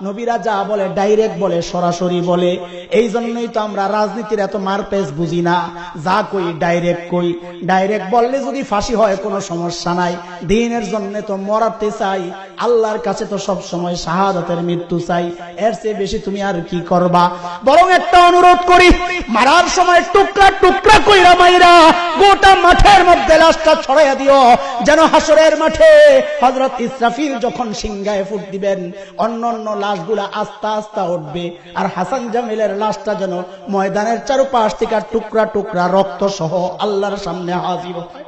নবীরা যা বলে ডাইরেক্ট বলে, সরাসরি বলে। এই জন্যই তো আমরা রাজনীতির এত মারপেচ বুঝি না। যা কই ডাইরেক্ট কই। ডাইরেক্ট বললে যদি ফাঁসি হয় কোনো সমস্যা নাই, দ্বীনের জন্য তো মরাতে চাই, আল্লাহর কাছে তো সব সময় শাহাদাতের মৃত্যু চাই। এর চেয়ে বেশি তুমি আর কি করবা? বরং একটা অনুরোধ করি, মারার সময় টুকরা টুকরা কইরা মাইরা গোটা মাঠের মধ্যে লাশটা ছড়াইয়া দিও, যেন হাসরের মাঠে হযরত ইসরাফিল যখন সিংহায় ফুট দিবেন অন্য অন্য লাশগুলা আস্তে আস্তে উঠবে, আর হাসান জামিলের লাশটা যেন ময়দানের চারপাশ থেকে টুকরা টুকরা রক্ত সহ আল্লাহর সামনে হাজির হয়।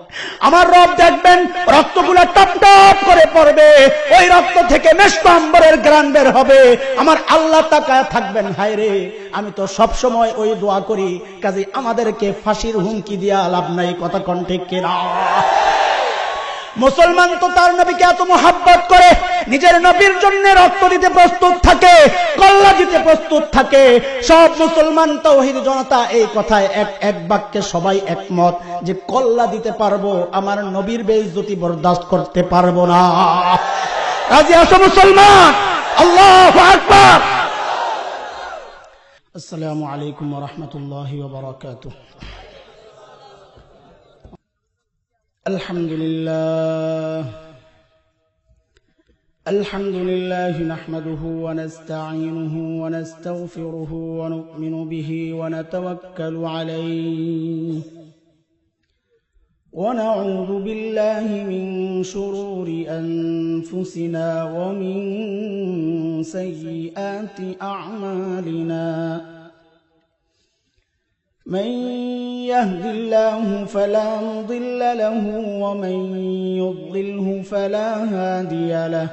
আমার রব দেখবেন রক্তগুলা টপ টপ করে পড়বে, ওই রক্ত থেকে মেশক আম্বরের ঘ্রাণ বের হবে। আমার আল্লাহ তাকায় থাকবেন, হায় রে আমি তো সব সময় ওই দোয়া করি, কাজে আমাদেরকে ফাঁসির হুমকি দিয়া লাভ নাই। কথা কোন ঠিক কিনা? মুসলমান তো তার নবীকে এত মোহাব্বত করে, নিজের নবীর জন্য রক্ত দিতে প্রস্তুত থাকে, কল্লা দিতে প্রস্তুত থাকে। সব মুসলমান তাওহীদ জনতা এই কথায় এক বাক্যে সবাই একমত যে কল্লা দিতে পারবো, আমার নবীর বেইজ্জতি বরদাস্ত করতে পারবো না। রাজি আছো মুসলমান? আল্লাহু আকবার। আসসালামু আলাইকুম ওয়া রাহমাতুল্লাহি ওয়া বারাকাতুহু। الحمد لله نحمده ونستعينه ونستغفره ونؤمن به ونتوكل عليه ونعوذ بالله من شرور أنفسنا ومن سيئات أعمالنا من يهد الله فلا مضل له ومن يضلله فلا هادي له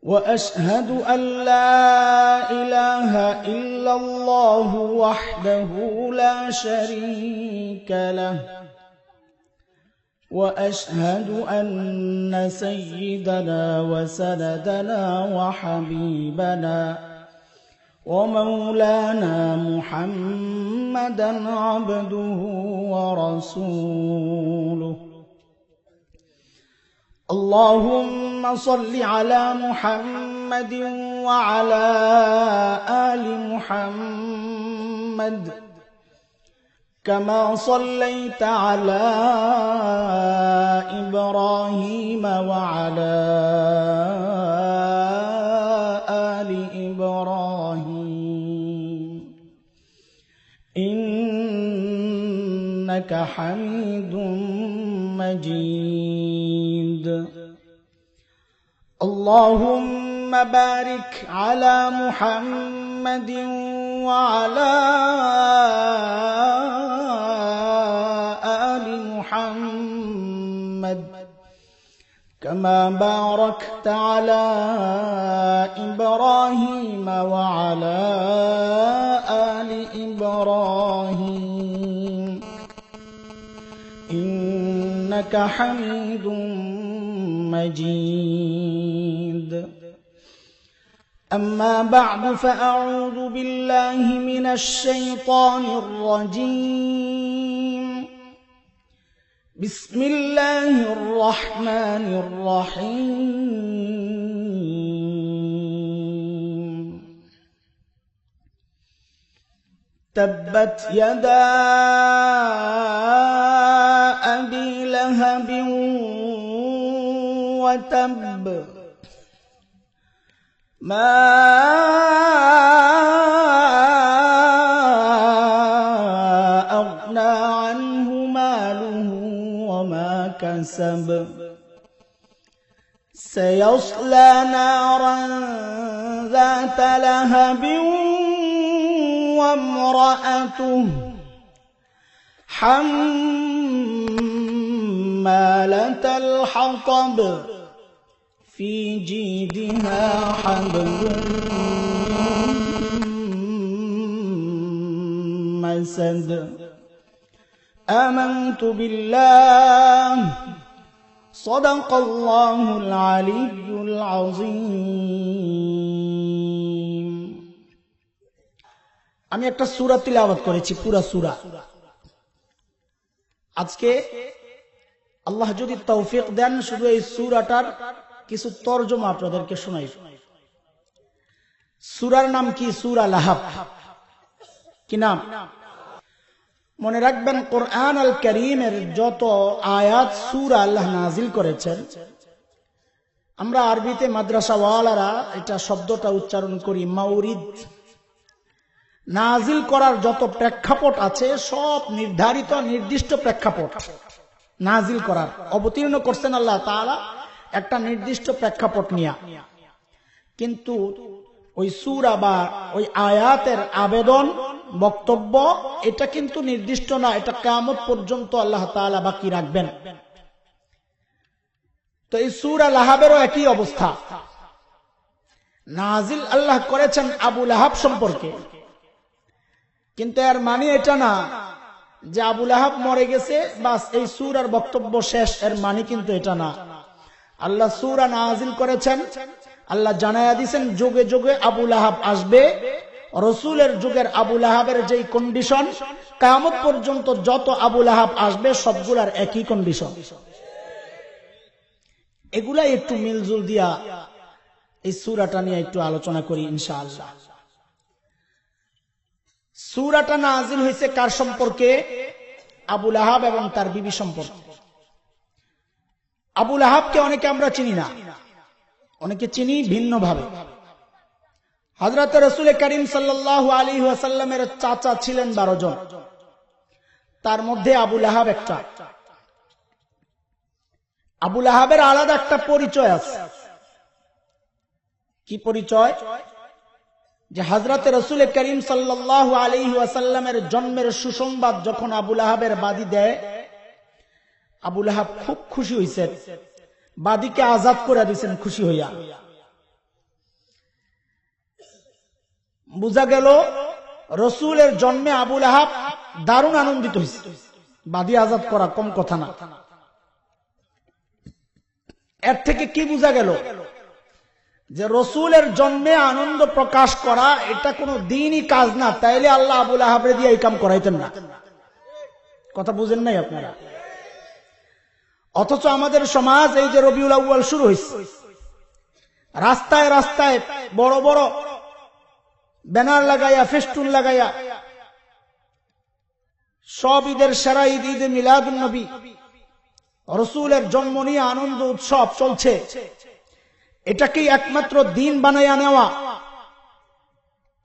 وأشهد أن لا إله إلا الله وحده لا شريك له وأشهد أن سيدنا وسندنا وحبيبنا ومولانا محمدا عبده ورسوله اللهم صل على محمد وعلى آل محمد كما صليت على إبراهيم وعلى آل إبراهيم إنك حميد مجيد اللهم بارك على محمد وعلى آل محمد كما باركت على إبراهيم وعلى آل إبراهيم إنك حميد مجيد أما بعد فأعوذ بالله من الشيطان الرجيم بسم الله الرحمن الرحيم تبت يدا أبي لهب وتب ما أغنى عنه ماله وما كسب سيصلى نارا ذات لهب وامرأته حمالة الحطب في جيدها حبل مسد آمنت بالله صدق الله العلي العظيم আমি একটা সূরা তিলাওয়াত করেছি, পুরা সূরা। আজকে আল্লাহ যদি তৌফিক দেন শুধু এই সূরাটার কিছু তরজমা আপনাদেরকে শোনাই। সূরার নাম কি? সূরা লাহাব। কি নাম? মনে রাখবেন, কোরআন আল কারীমের যত আয়াত সূরা আল্লাহ নাজিল করেছেন, আমরা আরবিতে মাদ্রাসাওয়ালারা এটা শব্দটা উচ্চারণ করি মাউরিদ। নাজিল করার যত প্রেক্ষাপট আছে সব নির্ধারিত নির্দিষ্ট প্রেক্ষাপট। নাজিল করার অবতীর্ণ করছেন আল্লাহ তাআলা একটা নির্দিষ্ট প্রেক্ষাপট নিয়ে, কিন্তু ওই সূরা বা ওই আয়াতের আবেদন বক্তব্য এটা কিন্তু নির্দিষ্ট না, এটা কিয়ামত পর্যন্ত আল্লাহ তাআলা বাকি রাখবেন। তো এই সূরা লাহাবেরও একই অবস্থা। নাজিল আল্লাহ করেছেন আবু লাহাব সম্পর্কে, কিন্তু এর মানে এটা না যে আবু লাহাব মরে গেছে বাস এই সূরার বক্তব্য শেষ, এর মানে কিন্তু এটা না। আল্লাহ সূরা নাজিল করেছেন, আল্লাহ জানায়া দিয়েছেন যুগে যুগে আবু লাহাব আসবে। রাসূলের যুগের আবু লাহাবের যেই কন্ডিশন, কিয়ামত পর্যন্ত যত আবু লাহাব আসবে সবগুলার একই কন্ডিশন। এগুলা একটু মিলজুল দিয়া এই সূরাটা নিয়ে একটু আলোচনা করি ইনশাআল্লাহ। সূরাটা নাজিল হয়েছে কার সম্পর্কে? আবু লাহাব এবং তার বিবি সম্পর্কে। আবু লাহাবকে অনেকে আমরা চিনি না, অনেকে চিনি ভিন্নভাবে। হযরত রাসূল করিম সাল্লাল্লাহু আলাইহি ওয়াসাল্লামের চাচা ছিলেন 12 জন, তার মধ্যে আবু লাহাব একটা। আবু লাহাবের আলাদা একটা পরিচয় আছে। কি পরিচয়? যে হযরত রাসূল করিম সাল্লাল্লাহু আলাইহি ওয়াসাল্লামের জন্মের সুসংবাদ যখন আবু লাহাবের বাদী দেয়, আবু লাহাব খুব খুশি হইছে, বাদীকে আজাদ করে দিয়েছেন খুশি হইয়া। বুঝা গেল রাসূলের জন্মে আবু লাহাব দারুণ আনন্দিত হইছে। বাদী আজাদ করা কম কথা না। এর থেকে কি বুঝা গেল? যে রাসূলের জন্মে আনন্দ প্রকাশ করা এটা কোনো দিনই কাজ না, তাইলে আল্লাহ আবু লাহাবরে দিয়ে এই কাম করাইতেন না। কথা বুঝেন নাই আপনারা? অথচ আমাদের সমাজ এই যে রবিউল আউয়াল শুরু হয়েছে, রাস্তায় রাস্তায় বড় বড় ব্যানার লাগাইয়া, ফেস্টুন লাগাইয়া, সব ঈদের সেরা ঈদ, ঈদে মিলাদুন নবী, রাসূলের জন্ম নিয়ে আনন্দ উৎসব চলছে। এটাকেই একমাত্র দিন বানাইয়া নেওয়া।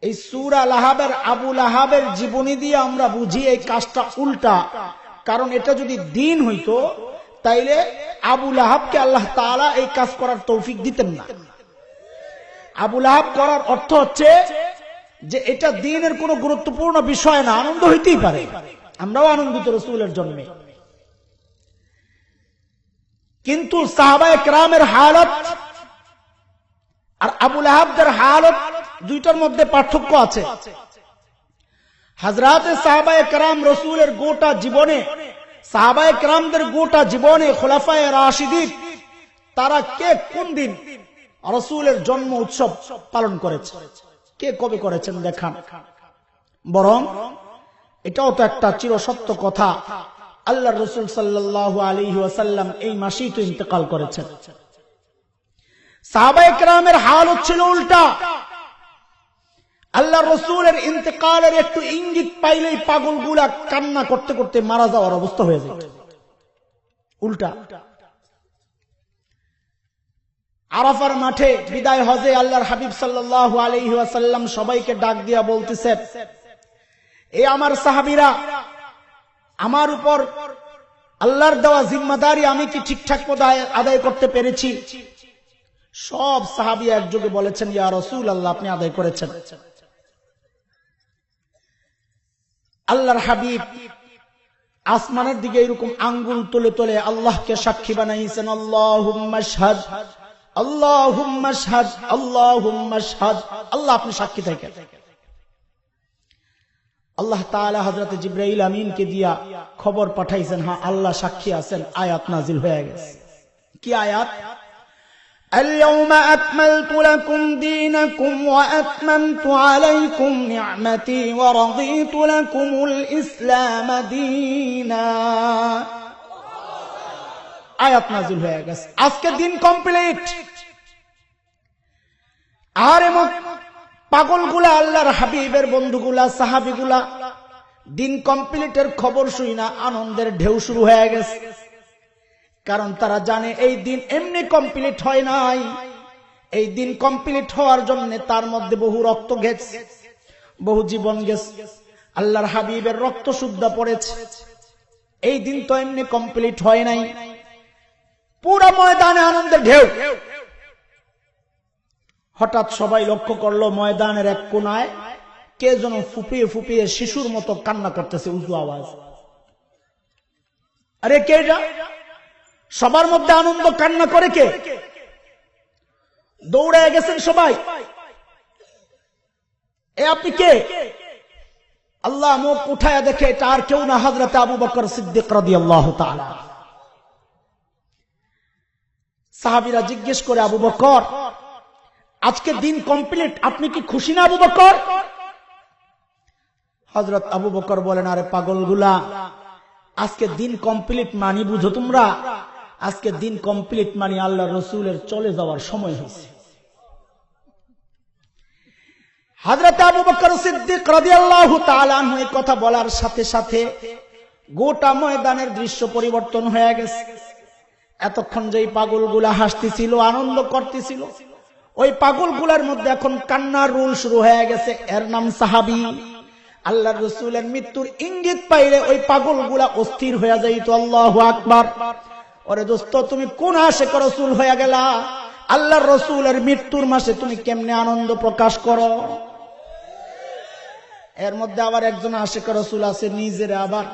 এই সূরা লাহাবের আবু লাহাবের জীবনী দিয়ে আমরা বুঝি এই কাজটা উল্টা। কারণ এটা যদি দিন হইতো তাইলে আবু লাহাবকে আল্লাহ তাআলা এই কাজ করার তৌফিক দিতেন না। আবু লাহাব করার অর্থ হচ্ছে যে এটা দিনের কোনো গুরুত্বপূর্ণ বিষয় না, আনন্দ হইতেই পারে, আমরাও আনন্দিত রাসূলের জন্মে। কিন্তু সাহাবায়ে কেরামের হালত আর আবু লাহাবদের হালত দুইটার মধ্যে পার্থক্য আছে। হযরত সাহাবায়ে কেরাম রাসূলের গোটা জীবনে, সাহাবায়ে কেরামদের গোটা জীবনে খুলাফায়ে রাশিদিন তারা কে কোন দিন রাসূলের জন্ম উৎসব পালন করেছে, কে কবে করেছেন দেখান। বরং এটাও তো একটা চিরসত্য কথা, আল্লাহর রাসূল সাল্লাল্লাহু আলাইহি ওয়াসাল্লাম এই মাসেই তো ইন্তেকাল করেছেন। সাহাবায়ে কেরামের হালত ছিল উল্টা। আল্লাহর রাসূলের ইন্তেকালের একটু ইঙ্গিত পাইলেই পাগলগুলা কান্না করতে করতে মারা যাওয়ার অবস্থা হয়ে যায়। উল্টা। আরাফার মাঠে বিদায় হজে আল্লাহর হাবিব সাল্লাল্লাহু আলাইহি ওয়াসাল্লাম সবাইকে ডাক দিয়া বলতেছেন, এ আমার সাহাবীরা, আমার উপর আল্লাহর দেওয়া জিম্মাদারি আমি কি ঠিকঠাক মতো আদায় করতে পেরেছি? সব সাহাবী একযোগে বলেছেন, ইয়া রাসূলুল্লাহ, আপনি আদায় করেছেন। আল্লাহর হাবিব আসমানের দিকে এরকম আঙ্গুল তুলে তুলে আল্লাহকে সাক্ষী বানাইছেন, আল্লাহুম্মা শাহাদ, আল্লাহুম্মা শাহাদ, আল্লাহুম্মা শাহাদ, আল্লাহ আপনি সাক্ষী থাকেন। আল্লাহ তাআলা হযরত জিবরাইল আমিনকে দিয়া খবর পাঠাইছেন, হ্যাঁ আল্লাহ সাক্ষী আছেন। আয়াত নাজিল হয়ে গেছে। কি আয়াত? اليوم أكملت لكم دينكم وأتممت عليكم نعمتي ورضيت لكم الإسلام دينا। আয়াত নাজিল হয়ে গেছে, আজকে দিন কমপ্লিট। আর পাগলগুলা, আল্লাহর হাবিবের বন্ধুগুলা, সাহাবীগুলা দিন কমপ্লিটের খবর শুই না আনন্দের ঢেউ শুরু হয়ে গেছে। কারণ তারা জানে এই দিন এমনি কমপ্লিট হয় নাই, এই দিন কমপ্লিট হওয়ার জন্য তার মধ্যে বহু রক্ত গেছে, বহু জীবন গেছে, আল্লাহর হাবিবের রক্ত শুদ্ধা পড়েছে। এই দিন তো এমনি কমপ্লিট হয় নাই। পুরো ময়দানে আনন্দের ঢেউ। হঠাৎ সবাই লক্ষ্য করলো ময়দানের এক কোনায় কে যেন ফুপিয়ে ফুপিয়ে শিশুর মতো কান্না করতেছে, উঁচু আওয়াজ। আরে কে এটা? সবার মধ্যে আনন্দ, কান্না করে কে? দৌড়ে গেছেন সবাই। এ আপনি কে? আল্লাহ মুখ উঠায়া দেখে এটা আর কেউ না, হযরত আবু বকর সিদ্দিক রাদিয়াল্লাহু তাআলা। সাহাবীরা জিজ্ঞেস করে, আবু বকর আজকে দিন কমপ্লিট, আপনি কি খুশি না আবু বকর? হযরত আবু বকর বলেন, আরে পাগলগুলা, আজকে দিন কমপ্লিট মানি বুঝো তোমরা? আজকে দিন কমপ্লিট মানি আল্লাহ রসুলের চলে যাওয়ার সময় হয়েছে। হযরত আবু বকর সিদ্দিক রাদিয়াল্লাহু তাআলা আনহু এই কথা বলার সাথে সাথে গোটা ময়দানের দৃশ্য পরিবর্তন হয়ে গেছে। এতক্ষণ যেই পাগলগুলা হাসতেছিল, আনন্দ করতেছিল, ওই পাগলগুলার মধ্যে এখন কান্নার রোল শুরু হয়ে গেছে। এর নাম সাহাবী। আল্লাহর রাসূলের মৃত্যুর ইঙ্গিত পাইলে ওই পাগলগুলা অস্থির হয়ে যাইতো। আল্লাহু আকবার। ওরে দোস্ত, তুমি কোন আশিক রাসূল হয়ে গেলা? আল্লাহর রাসূলের মৃত্যুর মাসে তুমি কেমনে আনন্দ প্রকাশ করো? এর মধ্যে আবার একজন আশিক রাসূল আছে, নিজের আবার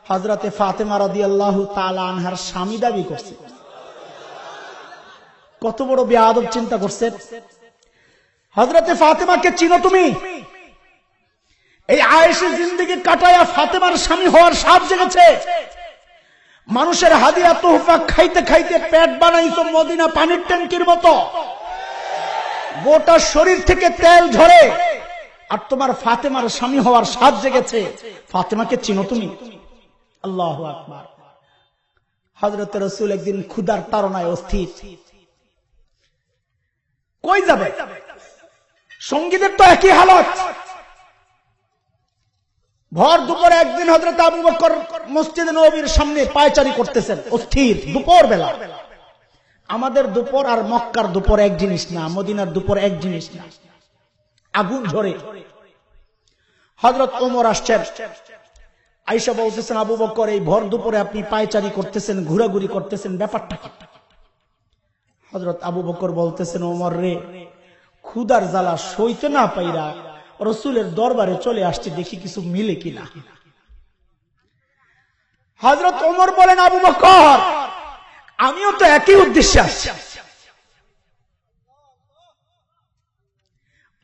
হযরতে ফাতেমা রাদিয়াল্লাহু তাআলা আনহার স্বামী দাবি করছে। কত বড় বেয়াদব চিন্তা করছে। হযরতে ফাতেমাকে চিনো তুমি? এই আয়েশা জিন্দেগি কাটায়া ফাতেমার স্বামী হওয়ার সাপ জেগেছে। মানুষের হাদিয়া তোহফা খাইতে খাইতে পেট বানাইছো মদিনা পানির ট্যাঙ্কির মতো, গোটা শরীর থেকে তেল ঝরে, আর তোমার ফাতেমার স্বামী হওয়ার সাপ জেগেছে। ফাতেমাকে চিনো তুমি? আল্লাহু আকবার। হযরত রাসূল একদিন ক্ষুধার তাড়নায় অস্থির। কই যাবে? সঙ্গীদের তো একই হালত। ভর দুপুরে একদিন হযরত আবু বকর মসজিদে নববীর সামনে পায়চারি করতেছেন, অস্থির। দুপুর বেলা। আমাদের দুপুর আর মক্কার দুপুর এক জিনিস না, মদিনার দুপুর এক জিনিস না, আগুন ঝরে। হযরত ওমর আসছেন, আয়েশা বলতেছেন, আবু বকর এই ভর দুপুরে আপনি পায়চারি করতেছেন, ঘোরাঘুরি করতেছেন, ব্যাপারটা কি? হযরত আবু বকর বলতেছেন, ওমর রে, ক্ষুধার জ্বালা সইতে না পাইরা রাসূলের দরবারে চলে আসছে, দেখি কিছু মিলে কিনা। হযরত ওমর বলেন, আবু বকর আমিও তো একই উদ্দেশ্যে আসছি।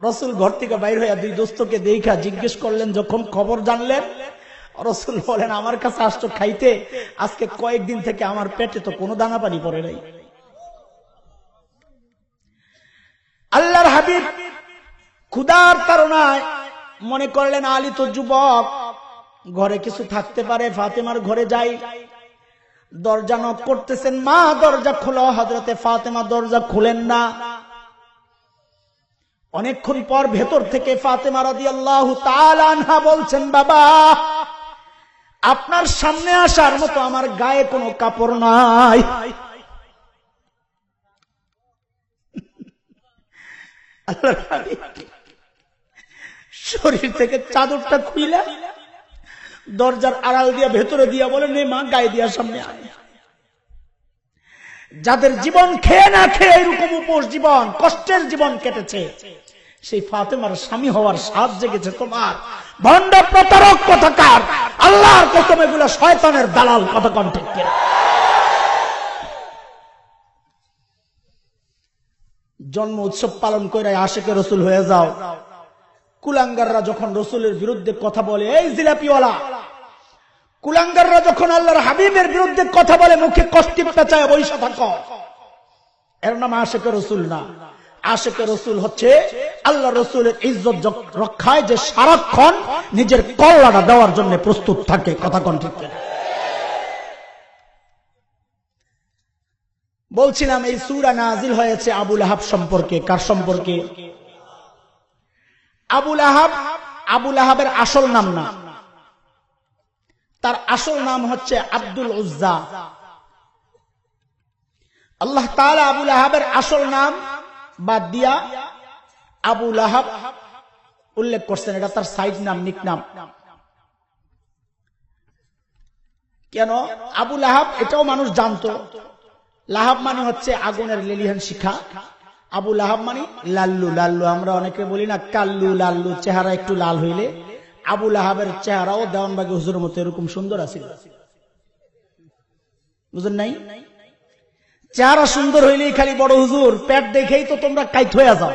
রাসূল ঘর থেকে বাইর হইয়া দুই দোস্তকে দেখা জিজ্ঞেস করলেন, যখন খবর জানলেন, রাসূল বলেন, আমার কাছে আসছো খাইতে, আজকে কয়েকদিন থেকে আমার পেটে তো কোনো দানা পানি পড়ে নাই। আল্লাহর হাবিব ক্ষুধার তাড়নায় মনে করলেন আলী তো যুবক, ঘরে কিছু থাকতে পারে, ফাতেমার ঘরে যাই। দরজা নক করতেছেন, মা দরজা খোলো। হযরতে ফাতেমা দরজা খুলেন না। অনেকক্ষণ পর ভেতর থেকে ফাতেমা রাদিয়াল্লাহু তাআলা আনহা বলছেন, বাবা আপনার সামনে আসার মতো আমার গায়ে কোনো কাপড় নাই। শরীর থেকে চাদরটা খুইলা দরজার আড়াল দিয়া ভেতরে দিয়া বলেন, মা গায়ে দিয়া সামনে আয়। যাদের জীবন খেয়ে না খেয়ে এরকম উপোস জীবন, কষ্টের জীবন কেটেছে, সেই ফাতেমার স্বামী হওয়ার সাধ জেগেছে তোমার। ভণ্ড প্রতারক কথাকার, আল্লাহর কসম এগুলো শয়তানের দালাল কথা কন ঠিক কিনা? জন্ম উৎসব পালন করে আশিকে রাসূল হয়ে যাও। কুলাঙ্গাররা যখন রাসূলের বিরুদ্ধে কথা বলে, এই জিলাপিওয়ালা কুলাঙ্গাররা যখন আল্লাহর হাবিবের বিরুদ্ধে কথা বলে, মুখে কষ্টি পেঁচায় বৈশা থাকো, এর নাম আশিকে রাসূল না। আশিকে রাসূল হচ্ছে আল্লাহ রাসূলের ইজ্জত রক্ষায় যে সারাক্ষণ নিজের কল্যাণটা দেওয়ার জন্য প্রস্তুত থাকে। কথা কোন ঠিক? বলছিলাম এই সূরা নাজিল হয়েছে আবু লাহাব সম্পর্কে। কার সম্পর্কে? আবু লাহাবের আসল নাম না, তার আসল নাম হচ্ছে আব্দুল উজ্জা। আল্লাহ তাআলা আবু লাহাবের আসল নাম বাদ দিয়া আবু লাহাব উল্লেখ করছেন, এটা তার সাইড নাম, নিক নাম। কেন আবু লাহাব? এটাও মানুষ জানতো। লাহাব মানে হচ্ছে আগুনের লেলিহান শিখা, আবু লাহাব মানে লাল্লু। লাল্লু আমরা অনেকে বলি না কাল্লু লাল্লু, চেহারা একটু লাল হইলে। আবু লাহাবের চেহারাও দেওয়ানবাগী হুজুরের মতো এরকম সুন্দর আছিল, বুঝেন নাই? চেহারা সুন্দর হইলেই খালি বড় হুজুর, পেট দেখেই তো তোমরা কাইত হয়ে যাও,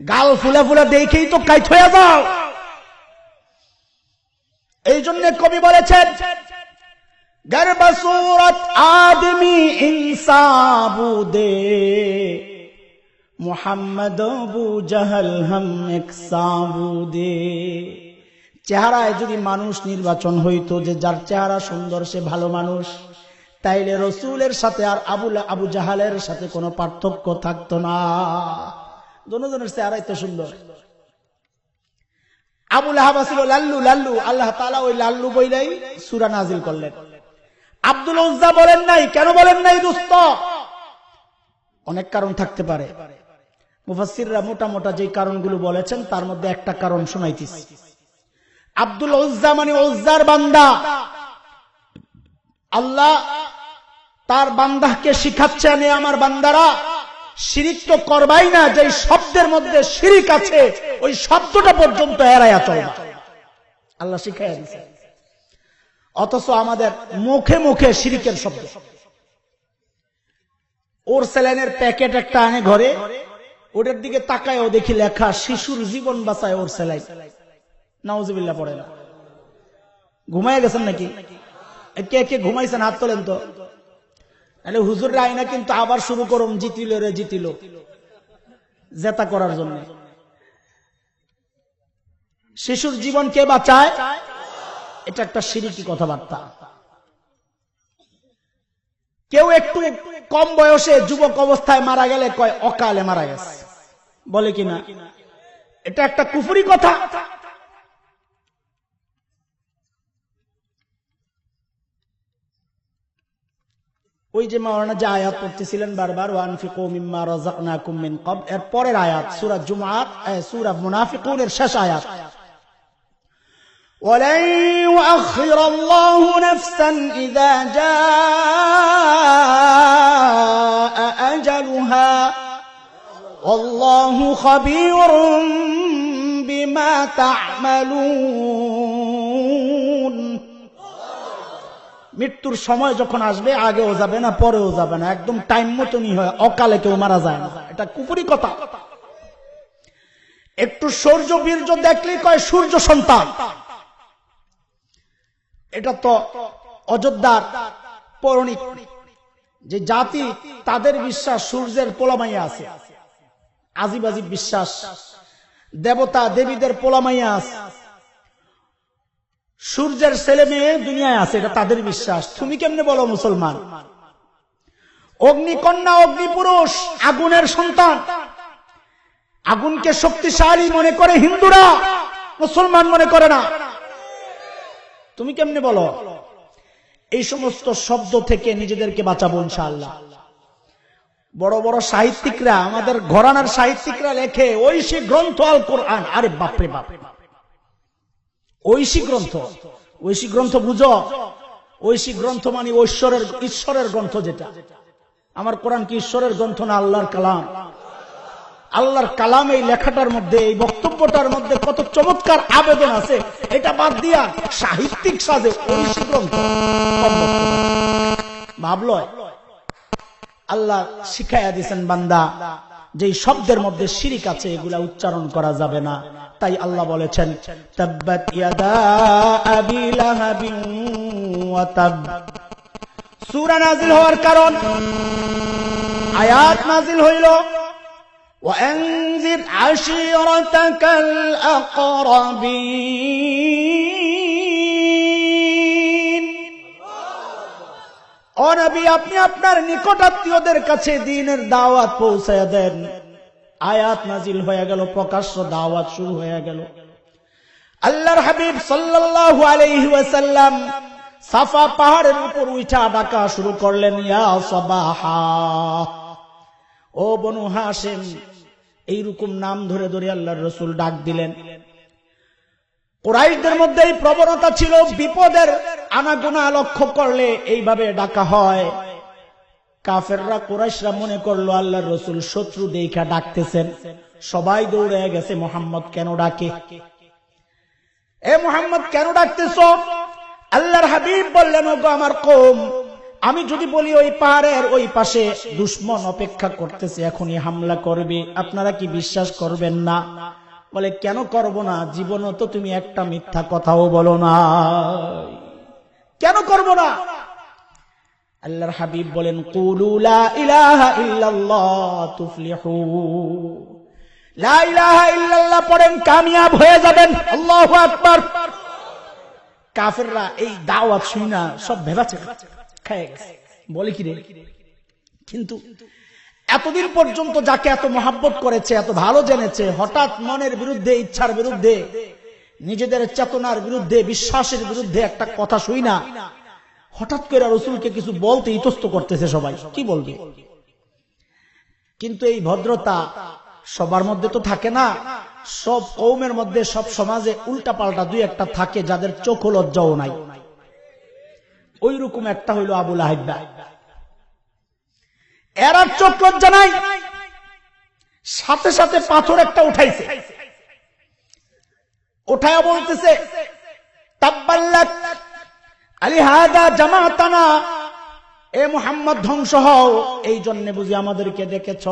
গাল ফুলা ফুলা দেখেই তো কাইত হয়ে যাও। এই জন্য কবি বলেছেন গর্ব সুরত আদমি ইনসাবু দে, মুহাম্মদ আবু জাহল হাম এক সাবু দে। চেহারায় যদি মানুষ নির্বাচন হইতো যে যার চেহারা সুন্দর সে ভালো মানুষ, তাইলে রসুলের সাথে আর আবু জাহালের সাথে কোনো পার্থক্য থাকতো না। দুজনের চেহারাই তো সুন্দর। আবু লাহাব ছিল লাল্লু লাল্লু, আল্লাহ তাআলা ওই লাল্লু বইলাই সূরা নাজিল করলেন। আব্দুল উজ্জা বলেন নাই। কেন বলেন নাই দোস্ত? অনেক কারণ থাকতে পারে। মুফাসসিররা মোটা মোটা যে কারণগুলো বলেছেন তার মধ্যে একটা কারণ শোনাইতেছি। আব্দুল উজ্জা মানে উজ্জার বান্দা। আল্লাহ তার বান্দাকে শিখাচ্ছেন, আমার বান্দারা শিরিক তো করবাই না, যে শব্দের মধ্যে শিরিক আছে ওই শব্দটা পর্যন্ত এড়াইয়া চলবা, আল্লাহ শিখাইয়া দিয়েছে। অথচ আমাদের মুখে মুখে শিরিকের শব্দ। ওর স্যালাইনের প্যাকেট একটা আনে ঘরে, ওটার দিকে তাকায়ও দেখি লেখা শিশুর জীবন বাঁচায় ওর স্যালাইন। নাউজুবিল্লাহ পড়ে না। ঘুমাইয়া গেছেন নাকি? কে কে ঘুমাইছেন হাত তোলেন তো। হুজুর আইনা কিন্তু আবার শুরু করুন জিতিল রে জিতিল, জেতা করার জন্য। শিশুর জীবন কে বাঁচায়? এটা একটা শিরকি কথাবার্তা। কেউ একটু কম বয়সে যুবক অবস্থায় মারা গেলে কয় অকালে মারা গেছে, বলে কিনা? এটা একটা কুফরি কথা। ওই যে মাওলানা যে আয়াত পড়তেছিলেন বারবার, ওয়ানফিকু মিম্মা রাযাকনাকুম মিন ক্বাবল, এর পরের আয়াত সূরা জুমআত, সূরা মুনাফিকুনের শেষ আয়াত, ওয়ালাই ইউআখিরাল্লাহু নাফসান ইযা জাআ আজালুহা ওয়াল্লাহু খাবীরুম বিমা তা'মালুন। মৃত্যুর সময় যখন আসবে আগেও যাবে না পরেও যাবে না, একদম টাইম মতনই হয়, অকালে কেউ মারা যায় না। এটা কুফরি কথা। একটু সূর্য বীর্য দেখলেই কয় সূর্য সন্তান। এটা তো অযোধ্যার পৌরাণিক যে জাতি, তাদের বিশ্বাস সূর্যের পোলামাইয়া আছে, আজিব আজিব বিশ্বাস। দেবতা দেবীদের পোলামাইয়া আছে, সূর্যের ছেলে মেয়ে দুনিয়ায় আছে, এটা তাদের বিশ্বাস। তুমি কেমনে বলো মুসলমান? অগ্নিকন্যা অগ্নিপুরুষ আগুনের সন্তান, আগুনকে শক্তিশালী মনে করে হিন্দুরা, মুসলমান মনে করে না। তুমি কেমনে বলো? এই সমস্ত শব্দ থেকে নিজেদেরকে বাঁচাবো ইনশাআল্লাহ। বড় বড় সাহিত্যিকরা, আমাদের ঘরানার সাহিত্যিকরা লেখে ঐশী গ্রন্থ আল কোরআন। আরে বাপরে বাপ, ঐশী গ্রন্থ। ঐশী গ্রন্থ বুঝো? ঐশী গ্রন্থ মানে ঈশ্বরের গ্রন্থ। যেটা আমার কোরআন কি ঈশ্বরের গ্রন্থ না আল্লাহর কালাম? আল্লাহর কালাম। এই লেখাটার মধ্যে, এই বক্তব্যটার মধ্যে কত চমৎকার আবেদন আছে, এটা বাদ দিয়া সাহিত্যিক সাজে ঐশী গ্রন্থ ভাবল। আল্লাহ শিখাইয়া দিয়েছেন বান্দা যেই শব্দের মধ্যে শিরিক আছে এগুলা উচ্চারণ করা যাবে না। তাই আল্লাহ বলেছেন তাব্বাত ইয়াদা আবি লাহাবিন ওয়া তাব। সূরা নাযিল হওয়ার কারণ, আয়াত নাযিল হইল ওয়ানজির আশীরাতাকাল আকরাবিন। ও নবী, আপনি আপনার নিকটাত্মীয়দের কাছে দ্বীনের দাওয়াত পৌঁছায়া দেন। আয়াত নাজিল হয়ে গেল, প্রকাশ্য দাওয়াত শুরু হয়ে গেল। আল্লাহর হাবিব সাল্লাল্লাহু আলাইহি ওয়াসাল্লাম সাফা পাহাড়ের উপর উঠা ডাকা শুরু করলেন, ইয়া সাবাহা, ও বনু হাশিম। এইরকম নাম ধরে ধরে আল্লাহর রাসূল ডাক দিলেন। কুরাইশদের মধ্যে এই প্রবণতা ছিল, বিপদের আনাগোনা লক্ষ্য করলে এইভাবে ডাকা হয়। কাফেররা, কুরাইশরা মনে করলো আল্লাহর রাসূল শত্রু দেখা ডাকতেছেন, সবাই দৌড়ে গেছে, মুহাম্মদ কেন ডাকে, এ মুহাম্মদ কেন ডাকতেছো? আল্লাহর হাবিব বললেন, ওগো আমার কওম, আমি যদি বলি ওই পাহাড়ের ওই পাশে দুশমন অপেক্ষা করতেছে, এখনই হামলা করবে, আপনারা কি বিশ্বাস করবেন না? বলে, কেন করব না? জীবনও তো তুমি একটা মিথ্যা কথাও বলো না, কেন করব না? আল্লাহর হাবিব বলেন, কুলু লা ইলাহা ইল্লাল্লাহ তুফলিহু, লা ইলাহা ইল্লাল্লাহ পড়েন, কামিয়াব হয়ে যাবেন। আল্লাহু আকবার। কাফেররা এই দাওয়াত শুনা সব ভেবাছে খেয়ে গেছে, বলে কি রে। কিন্তু এতদিন পর্যন্ত যাকে এত মহাব্বত করেছে, এত ভালো জেনেছে, হঠাৎ মনের বিরুদ্ধে, ইচ্ছার বিরুদ্ধে, নিজেদের চেতনার বিরুদ্ধে, বিশ্বাসের বিরুদ্ধে একটা কথা শুই না, হঠাৎ করে রাসূলকে কিছু বলতে ইতস্ত করতেছে সবাই, কি বলবে? কিন্তু এই ভদ্রতা সবার মধ্যে তো থাকে না। সব কওমের মধ্যে, সব সমাজে উল্টা পাল্টা দুই একটা থাকে যাদের চোখ লজ্জাও নাই। ওই রকম একটা হইল আবু লাহাব। এর আর চোখ লজ্জা নাই, সাথে সাথে পাথর একটা উঠাইছে, উঠায়া বলতেছে, তাব্বাল্লাক আলিহাদা জামাতানা, এ মুহাম্মদ ধ্বংস হও, এই জন্য বুঝি আমাদেরকে ডেকেছ।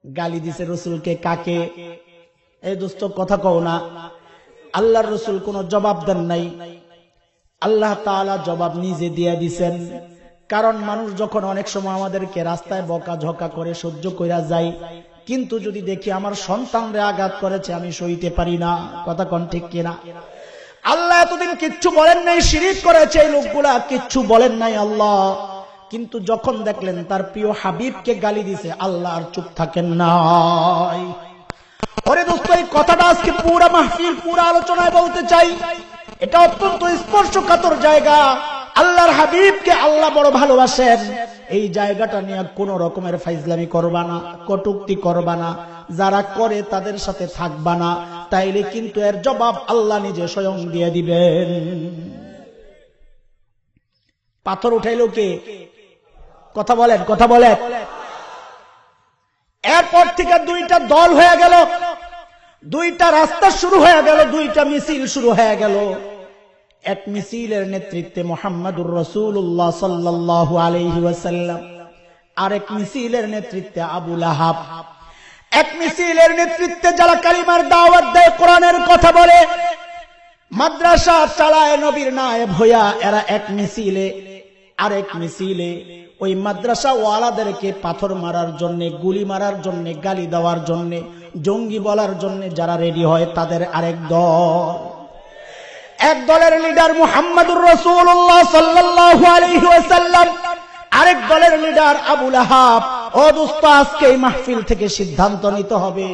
গালি দিছে রাসূলকে। কাকে? এই দোস্ত কথা কও না। আল্লাহর রাসূল কোনো জবাব দেন নাই, আল্লাহ তাআলা জবাব নিজে দিয়ে দিছেন। কারণ মানুষ যখন অনেক সময় আমাদেরকে রাস্তায় বকা ঝকা করে সহ্য কইরা যায়, কিন্তু যদি দেখি আমার সন্তানরে আঘাত করেছে, আমি সইতে পারি না। কথা কোন ঠিক কিনা? আল্লাহ এতদিন কিচ্ছু বলেন নাই, শিরিক করেছে এই লোকগুলা, কিচ্ছু বলেন নাই আল্লাহ। কিন্তু যখন দেখলেন তার প্রিয় হাবিবকে গালি দিছে, আল্লাহ আর চুপ থাকেন নাই। ওরে দোস্ত, এই কথাটা আজকে পুরা মাহফিল, পুরা আলোচনায় বলতে চাই। এটা অত্যন্ত স্পর্শকাতর জায়গা। আল্লাহর হাবিবকে আল্লাহ বড় ভালোবাসেন, এই জায়গাটা নিয়ে কোন রকমের ফাইজলামি করবা না, কটূক্তি করবা না, যারা করে তাদের সাথে থাকবা না, তাইলে কিন্তু এর জবাব আল্লাহ নিজে স্বয়ং দিয়ে দিবেন। পাথর উঠাইল কে? কথা বলেন, কথা বলেন। এরপর থেকে দুইটা দল হয়ে গেল, দুইটা রাস্তা শুরু হয়ে গেল, দুইটা মিছিল শুরু হয়ে গেল। এক মিছিলের নেতৃত্বে মুহাম্মদুর রাসূলুল্লাহ সাল্লাল্লাহু আলাইহি ওয়াসাল্লাম, আরেক মিছিলের নেতৃত্বে আবু লাহাব। এক মিছিলের নেতৃত্বে যারা কালিমার দাওয়াত দেয়, কোরআনের কথা বলে, মাদ্রাসা চালায় নবীর নায়েব হইয়া, এরা এক মিছিলে। আরেক মিছিলে ওই মাদ্রাসা ওয়ালাদেরকে পাথর মারার জন্য, গুলি মারার জন্য, গালি দেওয়ার জন্য, জঙ্গি বলার জন্য যারা রেডি হয়, তাদের আরেক দল। এক দলের লিডার মুহাম্মদুর রাসূলুল্লাহ সাল্লাল্লাহু আলাইহি ওয়াসাল্লাম, আরেক দলের লিডার আবু লাহাব। ও দোস্ত, আজকে এই মাহফিল থেকে সিদ্ধান্ত নিতে হবে,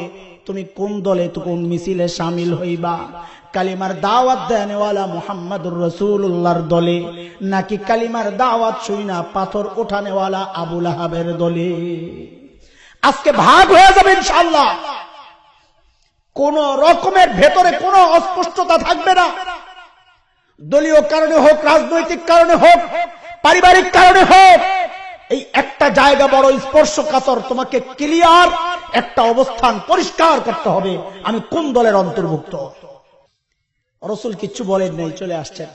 তুমি কোন দলে, কোন মিছিলে শামিল হইবা। কালিমার দাওয়াত দেনেওয়ালা মুহাম্মদুর রাসূলুল্লাহর দলে, নাকি কালিমার দাওয়াত শুইনা পাথর ওঠানেওয়ালা আবু লাহাবের দলে? আজকে ভাগ হয়ে যাবে ইনশাআল্লাহ। কোন রকমের ভেতরে কোনো অস্পষ্টতা থাকবে না। দলীয় কারণে হোক, রাজনৈতিক কারণে হোক, পারিবারিক কারণে হোক, এই একটা জায়গা বড় স্পর্শকাতর। তোমাকে ক্লিয়ার একটা অবস্থান পরিষ্কার করতে হবে, আমি কোন দলের অন্তর্ভুক্ত। রাসূল কিচ্ছু বলেন নাই, চলে আসছেন।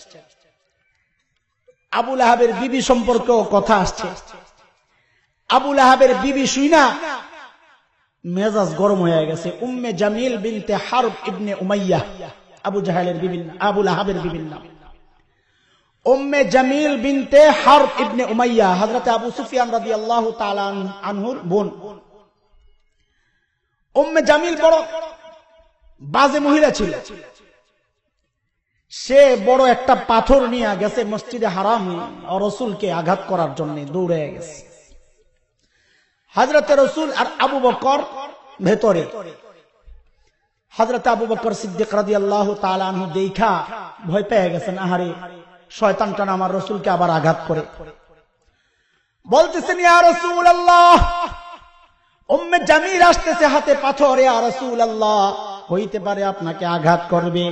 আবু লাহাবের বিবি সম্পর্কেও কথা আসছে। আবু লাহাবের বিবি শুইনা মেজাজ গরম হয়ে গেছে। উম্মে জামিল বিনতে হারব ইবনে উমাইয়া, আবু জাহেলের বিবি, আবু লাহাবের বিবির নাম। উম্মে জামিল বিনতে হারব ইবনে উমাইয়া হযরত আবু সুফিয়ান রাদিয়াল্লাহু তাআলা আনহুর বোন। উম্মে জামিল বড় বাজে মহিলা ছিল। সে বড় একটা পাথর নিয়ে গেছে মসজিদে হারাম রাসূলকে আঘাত করার জন্য, দৌড়ে গেছে। হযরতে রাসূল আর আবু বকর ভেতরে। হযরত আবু বকর সিদ্দিক রাদিয়াল্লাহু তাআলা আনহু দেখা ভয় পেয়ে গেছেন, আহারে শয়তানটা আমার রাসূলকে আবার আঘাত করে। বলতেছেন, ইয়া রাসূলুল্লাহ, উম্মে জামিল আসতেছে হাতে পাথর, ইয়া রাসূলুল্লাহ, হইতে পারে আপনাকে আঘাত করবে।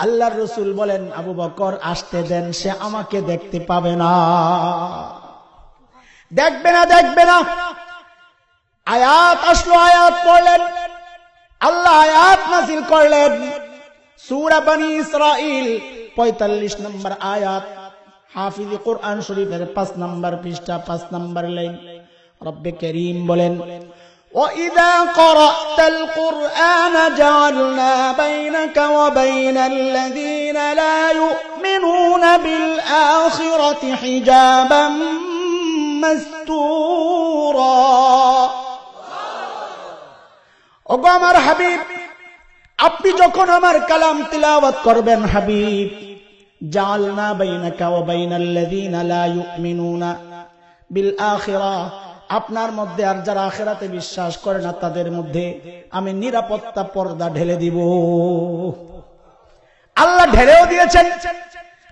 আল্লাহর রাসূল বলেন, আবু বকর আসতে দেন, সে আমাকে দেখতে পাবে না, দেখবে না। আয়াত আসলো, আয়াত পড়লেন, আল্লাহ আয়াত নাযিল করলেন, সূরা বনী ইসরাঈল 45 নম্বর আয়াত, হাফিজ কুরআন শরীফের 5 নম্বর পৃষ্ঠা 5 নম্বর লাইন। রব্বে কারীম বলেন, وَإِذَا قَرَأْتَ الْقُرْآنَ جَعَلْنَا بَيْنَكَ وَبَيْنَ الَّذِينَ لَا يُؤْمِنُونَ بِالْآخِرَةِ حِجَابًا مَسْتُورًا। ওগো আমার হাবিব, আপনি যখন আমার কালাম তিলাওয়াত করবেন হাবিব, জাআলনা বাইনাকা ওয়া বাইনাল্লাযীনা লা ইউমিনুনা বিল আখিরাহ, আপনার মধ্যে আর যারা আখিরাতে বিশ্বাস করে না তাদের মধ্যে আমি নিরাপত্তা পর্দা ঢেলে দিব। আল্লাহ ঢেলেও দিয়েছেন।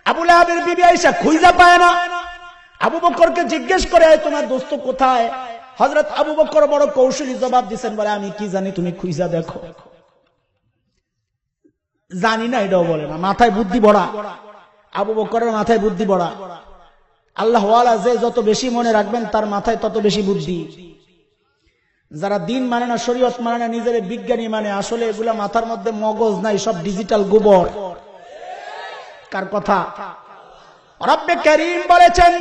আবু লাহাবের বিবি আয়েশা খুঁজে পায় না, আবু বকরকে জিজ্ঞেস করে, তোমার দোস্ত কোথায়? হযরত আবু বকর বড় কৌশলী জবাব দিয়েছেন, বলে আমি কি জানি, তুমি খুঁজা দেখো। জানি না এটাও বলে না, মাথায় বুদ্ধি ভরা। আবু বকরের মাথায় বুদ্ধি ভরা। আল্লাহ ওয়ালা যে যত বেশি মনে রাখবেন তার মাথায় তত বেশি বুদ্ধি। যারা দিন মানে না, শরীয়ত মানে না, নিজের বিজ্ঞানী মানে, আসলে এগুলা মাথার মধ্যে মগজ নাই, সব ডিজিটাল গোবর। কার কথা? রব্বে কারীম বলেছেন,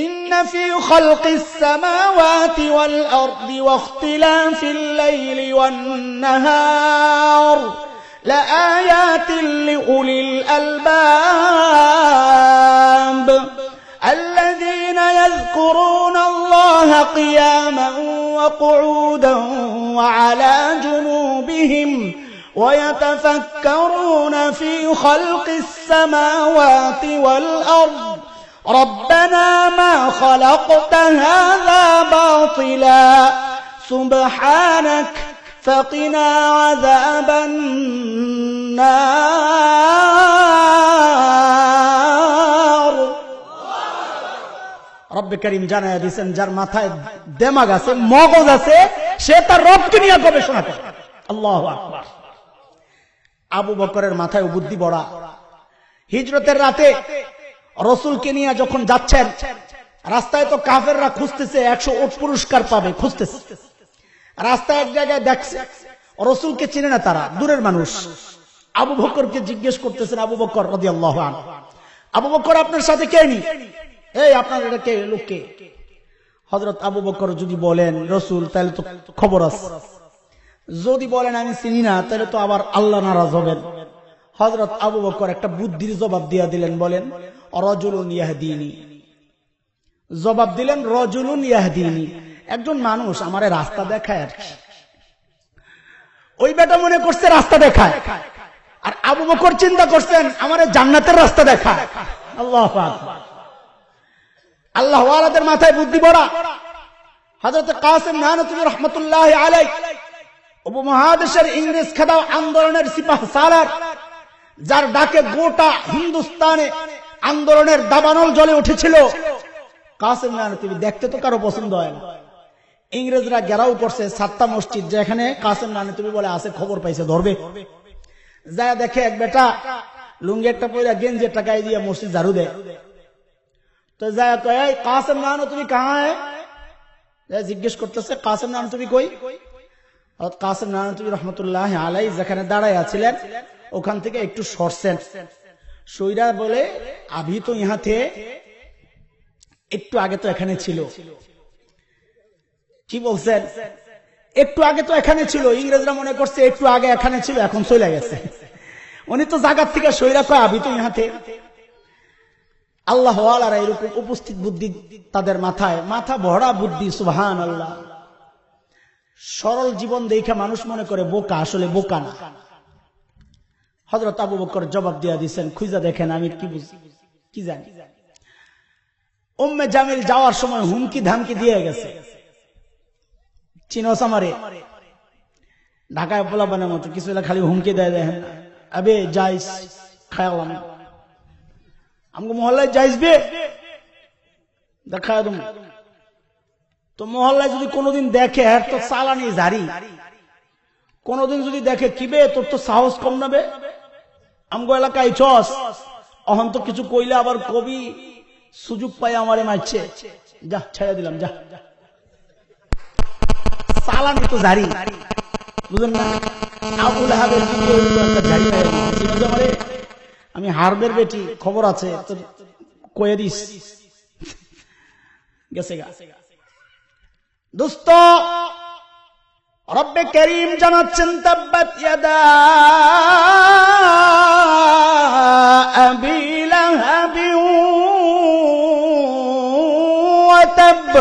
ইন্না ফি খালকিস সামাওয়াতি ওয়াল আরদি ওয়া ইখতিলাফিল লাইলি ওয়ান নাহার লাআয়াতিন লিউলিল আলবাব الذين يذكرون الله قياما وقعودا وعلى جنوبهم ويتفكرون في خلق السماوات والأرض ربنا ما خلقت هذا باطلا سبحانك فقنا عذاب النار। রব্বে কারীম জানায়া দিয়েছেন, যার মাথায় দেমাগ আছে, মগজ আছে, সে তার রবকে নিয়ে গবেষণা করে। আল্লাহু আকবার। আবু বকরের মাথায় বুদ্ধি বড়া। হিজরতের রাতে রাসূলকে নিয়ে যখন যাচ্ছেন, রাস্তায় তো কাফেররা খুঁজতেছে, 100 উট পুরস্কার পাবে, খুঁজতেছে। রাস্তায় এক জায়গায় দেখছে, রাসূলকে চিনে না তারা, দূরের মানুষ। আবু বকরকে জিজ্ঞেস করতেছেন, আবু বকর রাদিয়াল্লাহু আনহু, আবু বকর আপনার সাথে কে নি? এই আপনার এটা কে, লোককে? হযরত আবু বকর যদি বলেন রাসূল, তাহলে তো খবর আছে। যদি বলেন আমি চিনি না, তাহলে তো আবার আল্লাহ নারাজ হবেন। হযরত আবু বকর একটা বুদ্ধির জবাব দিয়া দিলেন, বলেন রাজুলুন ইয়াহদিনি। জবাব দিলেন রাজুলুন ইয়াহদিনি, একজন মানুষ আমারে রাস্তা দেখায় আর কি। ওই বেটা মনে করছে রাস্তা দেখায়, আর আবু বকর চিন্তা করছেন আমারে জান্নাতের রাস্তা দেখায়। আল্লাহু আকবার। আল্লাহ ওয়ালাদের মাথায় বুদ্ধি ভরা। হযরত কাসেম নানতুবি রাহমাতুল্লাহি আলাইহি উপমহাদেশের ইংরেজ খেদাও আন্দোলনের সিপাহ সালার, যার ডাকে গোটা হিন্দুস্তানে আন্দোলনের দাবানল জ্বলে উঠেছিল। কাসেম নানতুবি দেখতে তো কারো পছন্দ হয় না। ইংরেজরা ঘেরাও করছে সাত্তা মসজিদ, যেখানে কাসেম নানতুবি বলে আছে, খবর পাইছে ধরবে। যা দেখে এক বেটা লুঙ্গি একটা পরে গেঞ্জি একটা গায়ে দিয়ে মসজিদ ঝাড়ু দেয়। তো যা কয়, কাসেম নানতুবি কাহা হ্যায়? জিজ্ঞেস করতেছে, কাসেম নানতুবি কই? কাসেম নানতুবি রাহমাতুল্লাহি আলাইহি যেখানে দাঁড়ায় আছিলেন, ওখান থেকে একটু সরছেন। সইরা বলে, আভি তো ইহা থে, একটু আগে তো এখানে ছিল। কি বলছেন? একটু আগে তো এখানে ছিল। ইংরেজরা মনে করছে একটু আগে এখানে ছিল, এখন চলে গেছে। উনি তো জায়গার থেকে সইরা কয়, আভি তো ইহা থে। আল্লাহ ওয়ালারা এরকম উপস্থিত বুদ্ধি তাদের মাথায়, মাথা ভরা বুদ্ধি। সুবহানাল্লাহ। সরল জীবন দেখে মানুষ মনে করে বোকা, আসলে বোকা না। হযরত আবু বকর জবাব দিয়া দিয়েছেন, খুঁজা দেখেন আমি কি বুঝি, কি জানি। উম্মে জামিল যাওয়ার সময় হুমকি ধামকি দিয়ে গেছে, চিনোস আমারে ঢাকায় পোলাপানের মতো কিছু খালি হুমকি দেয় দেখেন আবে যাইস খায়ালাম আমাকে মহল্লায় যাইসবে দেখায় তুমি তো মহল্লায় যদি কোনোদিন দেখে হ্যাঁ তো চালানি জারি কোনোদিন যদি দেখে কিবে তোর তো সাহস কম নেবে আমগো এলাকায় চস অহন তো কিছু কইলে আবার কবি সুযোগ পাই আমারে মারছে যা ছেড়ে দিলাম যা চালানি তো জারি বুঝলেন না আবুল আহাবের জারি আমারে আমি হারবের বেটি খবর আছে তো কয়ে দিস গেছে গা দোস্ত রব্বে করিম জানাচ্ছেন তাব্বাত ইয়াদা আবি লাহাবি ওয়া তাব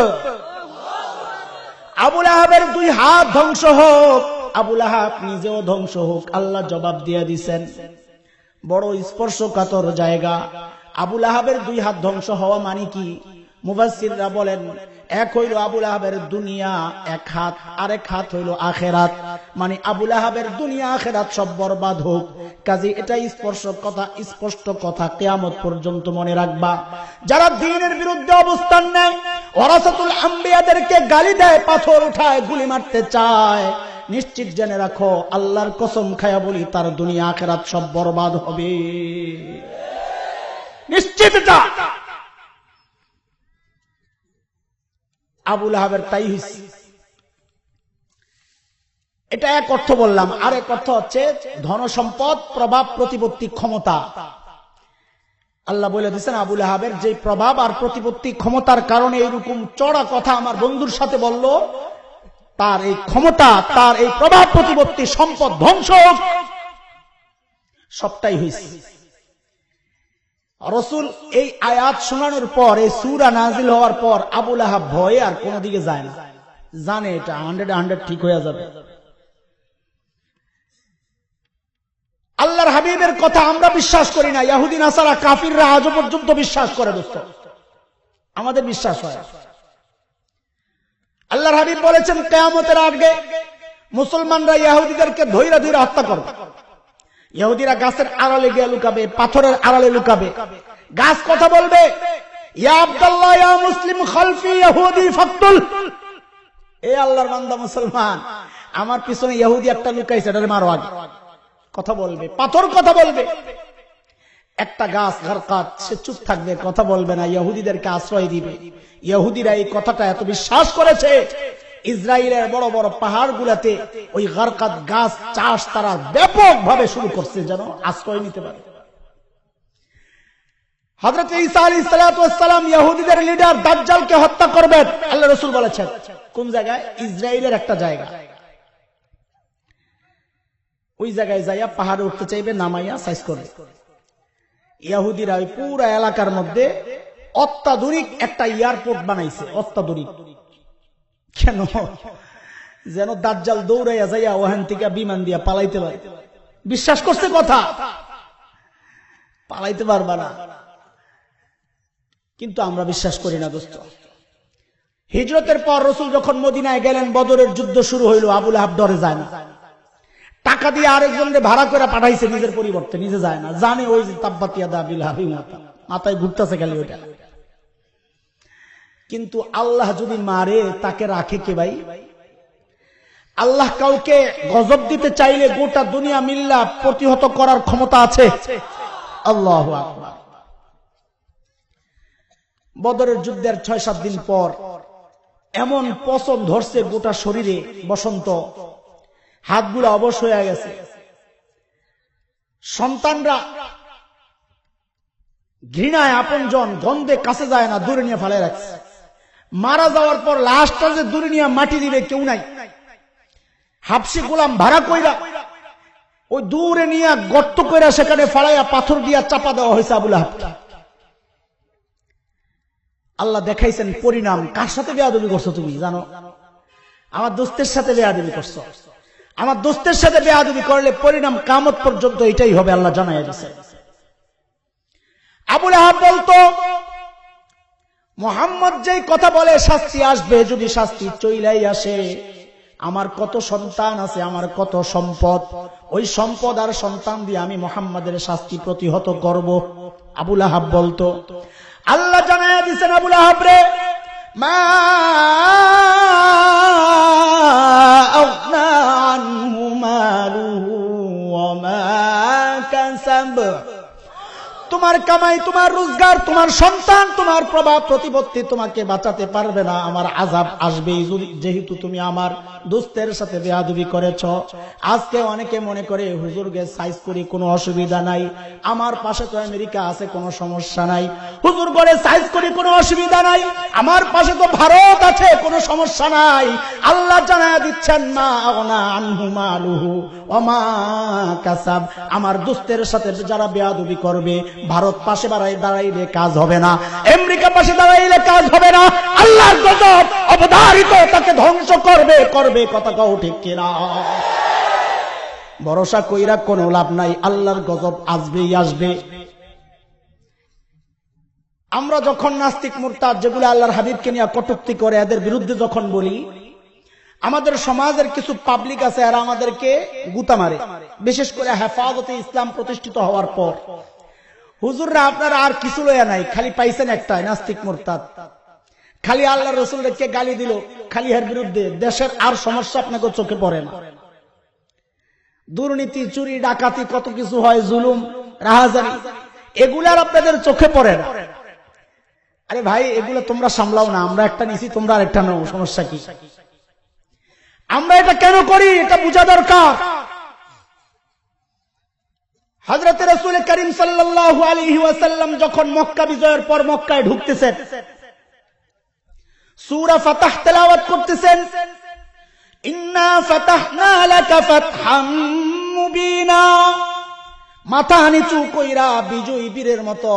আবু লাহাবের দুই হাত ধ্বংস হোক আবু লাহাব নিজেও ধ্বংস হোক আল্লাহ জবাব দিয়ে দিবেন বড় স্পর্শকাতর জায়গা আবু লাহাবের দুই হাত ধ্বংস হওয়া মানে কি মুফাসসিররা বলেন এক হইল আবু লাহাবের দুনিয়া এক হাত আরেক হাত হইল আখিরাত মানে আবু লাহাবের দুনিয়া আখিরাত সব বরবাদ হোক কাজে এটা স্পষ্ট কথা কিয়ামত পর্যন্ত মনে রাখবা যারা দ্বীনের বিরুদ্ধে অবস্থান নেয় ওয়ারাসাতুল আম্বিয়াদেরকে গালি দেয় পাথর উঠায় গুলি মারতে চায় নিশ্চিত জেনে রাখো আল্লাহর কসম খায়া বলি তার দুনিয়া আখিরাত সব বরবাদ হবে নিশ্চিত এটা আবু লাহাবের তাই হইছে এটা এক অর্থ বললাম আর এক অর্থ হচ্ছে ধন সম্পদ প্রভাব প্রতিপত্তি ক্ষমতা আল্লাহ বলে দিয়েছেন আবু লাহাবের যে প্রভাব আর প্রতিপত্তি ক্ষমতার কারণে এইরকম চড়া কথা আমার বন্ধুর সাথে বলল তার এই ক্ষমতা তার এই প্রভাব প্রতিপত্তি সম্পদ ধ্বংস সবটাই হয়েছে রাসূল এই আয়াত শোনানোর পর এই সূরা নাজিল হওয়ার পর আবু লাহাব ভয়ে আর কোন দিকে যায় না জানে এটা 100 ঠিক হয়ে যাবে আল্লাহর হাবিবের কথা আমরা বিশ্বাস করি না ইহুদি নাসারা কাফিররা আজও পর্যন্ত বিশ্বাস করে দোস্ত আমাদের বিশ্বাস হয় আল্লাহর হাবিব বলেছেন কিয়ামতের আগে মুসলমানরা ইহুদিদেরকে ধইরা ধইরা হত্যা করবে ইহুদিরা গাছের আড়ালে গিয়ে লুকাবে পাথরের আড়ালে লুকাবে গাছ কথা বলবে ইয়া আব্দুল্লাহ ইয়া মুসলিম খালফি ইহুদি ফাকতুল এ আল্লাহর বান্দা মুসলমান আমার পিছনে ইহুদি একটা লুকাইছে এটারে মারো আগে কথা বলবে পাথর কথা বলবে একটা গাছ গারকাত সে চুপ থাকবে কথা বলবে না ইহুদিদেরকে আশ্রয় দিবে ইহুদিরা এই কথাটা এত বিশ্বাস করেছে ইসরায়েলের বড় বড় পাহাড়গুলোতে ওই গারকাত গাছ চাষ তারা ব্যাপকভাবে শুরু করছে যেন আশ্রয় নিতে পারে হযরত ঈসা আলাইহিস সালাতু ওয়াস সালাম ইহুদিদের লিডার দাজ্জালকে হত্যা করবেন আল্লাহ রাসূল বলেছেন কোন জায়গায় ইসরায়েলের একটা জায়গা ওই জায়গায় যাইয়া পাহাড়ে উঠতে চাইবে নামাইয়া সাইজ করবে ইহুদিরা ওই পুরো এলাকার মধ্যে অত্যাধুনিক একটা এয়ারপোর্ট বানাইছে অত্যাধুনিক কেন যেন দাজ্জাল দৌড়াইয়া যাইয়া ওখান থেকে বিমান দিয়া পালাইতে পারে বিশ্বাস করছে কথা পালাইতে পারবা না কিন্তু আমরা বিশ্বাস করি না দোস্ত হিজরতের পর রাসূল যখন মদিনায় গেলেন বদরের যুদ্ধ শুরু হইল আবু লাহাব ডরে যায় না টাকা দিয়ে আরেকজনকে ভাড়া করে পাঠাইছে নিজের পরিবর্তে নিজে যায় না জানে ওই যে তাব্বাত ইয়াদা আবি লাহাবিন মাথায় ঘুরতেছে খালি ওইটা কিন্তু আল্লাহ যদি মারে তাকে রাখে কে ভাই আল্লাহ কাউকে গজব দিতে চাইলে গোটা দুনিয়া মিল্লা প্রতিহত করার ক্ষমতা আছে আল্লাহু আকবার বদরের যুদ্ধের 6-7 দিন পর এমন পছন্দ ধরছে গোটা শরীরে বসন্ত হাতগুলো অবশ হয়ে গেছে সন্তানরা ঘৃণায় আপনজন গন্ধে কাছে যায় না দূরে নিয়ে ফেলে রাখছে মারা যাওয়ার পর লাশটা যে দূরে নিয়ে মাটি দিবে কেউ নাই হাবশি গোলাম ভাড়া কইরা ওই দূরে নিয়ে গর্ত কইরা সেখানে ফালাইয়া পাথর দিয়া চাপা দেওয়া হয়েছে আবু লাহাবকে আল্লাহ দেখাইছেন পরিণাম কার সাথে বেয়াদবি করছো তুমি জানো আমার দোস্তের সাথে বেয়াদবি করছো আমার দোস্তের সাথে বেয়াদবি করলে পরিণাম কিয়ামত পর্যন্ত এটাই হবে আল্লাহ জানাইয়া দিয়েছেন আবু লাহাব বলতো মুহাম্মদ যেই কথা বলে শাস্তি আসবে যদি শাস্তি চইলাই আসে আমার কত সন্তান আছে, আমার কত সম্পদ, ওই সম্পদ আর সন্তান দিয়ে আমি মুহাম্মাদের শাস্তি প্রতিহত করব। আবু লাহাব বলতো, আল্লাহ জানায়া দিয়েছেন আবু লাহাব রে, মা আগনা আনহু মালুহু ওয়া মা কাসাব। তোমার কামাই, তোমার রোজগার, তোমার সন্তান, তোমার প্রভাব প্রতিপত্তি তোমাকে বাঁচাতে পারবে না, আমার আযাব আসবেই যেহেতু তুমি আমার দোস্তের সাথে বেয়াদবি করেছ। আজকে অনেকে মনে করে হুজুরকে সাইজ করি কোনো অসুবিধা নাই, আমার পাশে তো আমেরিকা আছে কোনো সমস্যা নাই, হুজুর করে সাইজ করি কোনো অসুবিধা নাই, আমার পাশে তো ভারত আছে কোনো সমস্যা নাই। আল্লাহ জানায়া দিচ্ছেন মা আগনা আনহু মালুহু ওয়া মা কাসাব। আমার দোস্তের সাথে যারা বেয়াদবি করবে, ভারত পাশে দাঁড়াইলে কাজ হবে না, আমেরিকা পাশে দাঁড়াইলে কাজ হবে না, আল্লাহর গজব অবধারিত তাকে ধ্বংস করবে করবে। কথা কও ঠিক কিনা? ভরসা কইরা কোনো লাভ নাই, আল্লাহর গজব আসবেই আসবে। আমরা যখন নাস্তিক মুরতাদ যেগুলো আল্লাহর হাবিবকে নিয়ে কটূক্তি করে এদের বিরুদ্ধে যখন বলি, আমাদের সমাজের কিছু পাবলিক আছে আর আমাদেরকে গুতা মারে, বিশেষ করে হেফাজতে ইসলাম প্রতিষ্ঠিত হওয়ার পর। হুজুররা আপনারা আর কিছু লয়া নাই, খালি পাইছেন একটাই নাস্তিক মুরতাদ, খালি আল্লাহ রসুলকে গালি দিল, খালি এর বিরুদ্ধে দেশের আর সমস্যা আপনাকে চোখে পড়ে না। দুর্নীতি, চুরি, ডাকাতি, কত কিছু হয়, জুলুম, রাহাজানি, এগুলার আপনাদের চোখে পড়ে না। আরে ভাই, এগুলো তোমরা সামলাও না, আমরা একটা নিছি, তোমরা আরেকটা নাও, সমস্যা কি? আমরা এটা কেন করি এটা বোঝা দরকার। হযরত রাসূল করিম সাল্লাল্লাহু আলাইহি ওয়াসাল্লাম যখন মক্কা বিজয়ের পর মক্কায় ঢুকতেছেন, সূরা ফাতহ তেলাওয়াত করতেছেন, ইন্না ফাতাহনা লাকা ফাতহাম মুবিনা। মাথা নিচু কইরা বিজয়ী বীরের মতো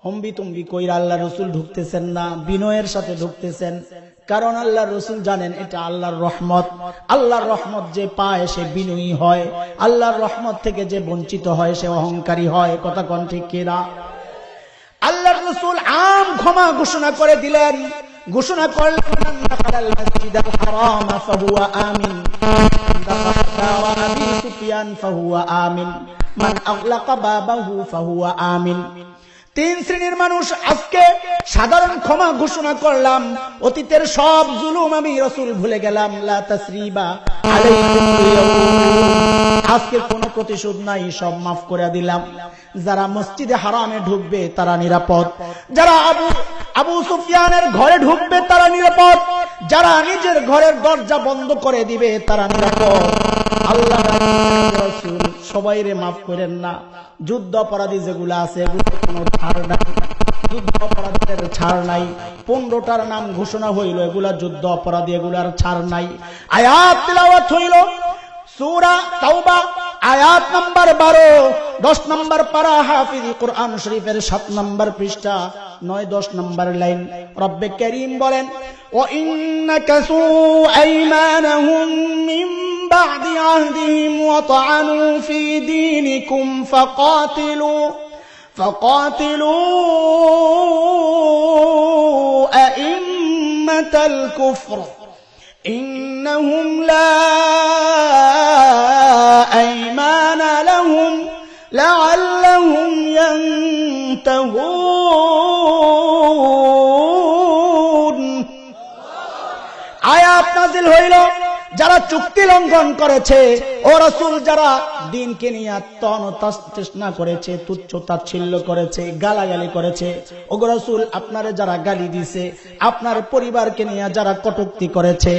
হম্বি তুম্বি কইরা আল্লাহ রাসূল ঢুকতেছেন না, বিনয়ের সাথে ঢুকতেছেন। কারণ আল্লাহ রাসূল জানেন এটা আল্লাহর রহমত, আল্লাহর রহমত যে পায় সে বিনয়ী হয়, আল্লাহর রহমত থেকে যে বঞ্চিত হয় সে অহংকারী হয়। কথা কোন ঠিক কিনা? আল্লাহর রাসূল আম ক্ষমা ঘোষণা করে দিলেন, ঘোষণা করলেন, মান দাখালাল মাসজিদাল হারাম ফাহুয়া আমিন, দাখালা আবি সুফিয়ান ফাহুয়া আমিন, মান আগলাকা বাবাহু ফাহুয়া আমিন। তিন শ্রেণীর মানুষ আজকে সাধারণ ক্ষমা ঘোষণা করলাম, অতীতের সব জুলুম আমি রাসূল ভুলে গেলাম। লা তাসরিবা আলাইকুম আজকে কোনো প্রতিশোধ নাই, সব মাফ করে দিলাম। যারা মসজিদে হারামে ঢুকবে তারা নিরাপদ, যারা আবু সুফিয়ানের ঘরে ঢুকবে তারা নিরাপদ, যারা নিজের ঘরের দরজা বন্ধ করে দিবে তারা নিরাপদ। আল্লাহ রাসূল সবাইরে মাফ করেন না। যুদ্ধ অপরাধী যেগুলো আছে এগুলো কোনো ছাড় নাই, যুদ্ধ অপরাধীদের ছাড় নাই। 15টার নাম ঘোষণা হইল, এগুলা যুদ্ধ অপরাধী, এগুলার ছাড় নাই। আয়াত তিলাওয়াত হইল সূরা তাওবা আয়াত নাম্বার 12, 10 নম্বর পারা হাফিজ কোরআন শরীফের 7 নম্বর পৃষ্ঠা 9-10 নম্বর লাইন। রব্বে কারীম বলেন, ওয়া ইন্নাকাসু আইমানাহুম মিন বা'দি আহদিহিম ওয়া তা'আনু ফি দীনিকুম ফাকাতিলু আইম্মাতাল কুফর إنهم لا أيمان لهم لعلهم ينتهون। আয়াত নাযিল হইল, যারা চুক্তি লঙ্ঘন করেছে, ও রাসূল যারা দিনকে নিয়ে তৃষ্ণা করেছে, তুচ্ছ তাচ্ছিল্য করেছে, গালাগালি করেছে, ও রাসূল আপনারে যারা গালি দিছে, আপনার পরিবারকে নিয়ে যারা কটূক্তি করেছে,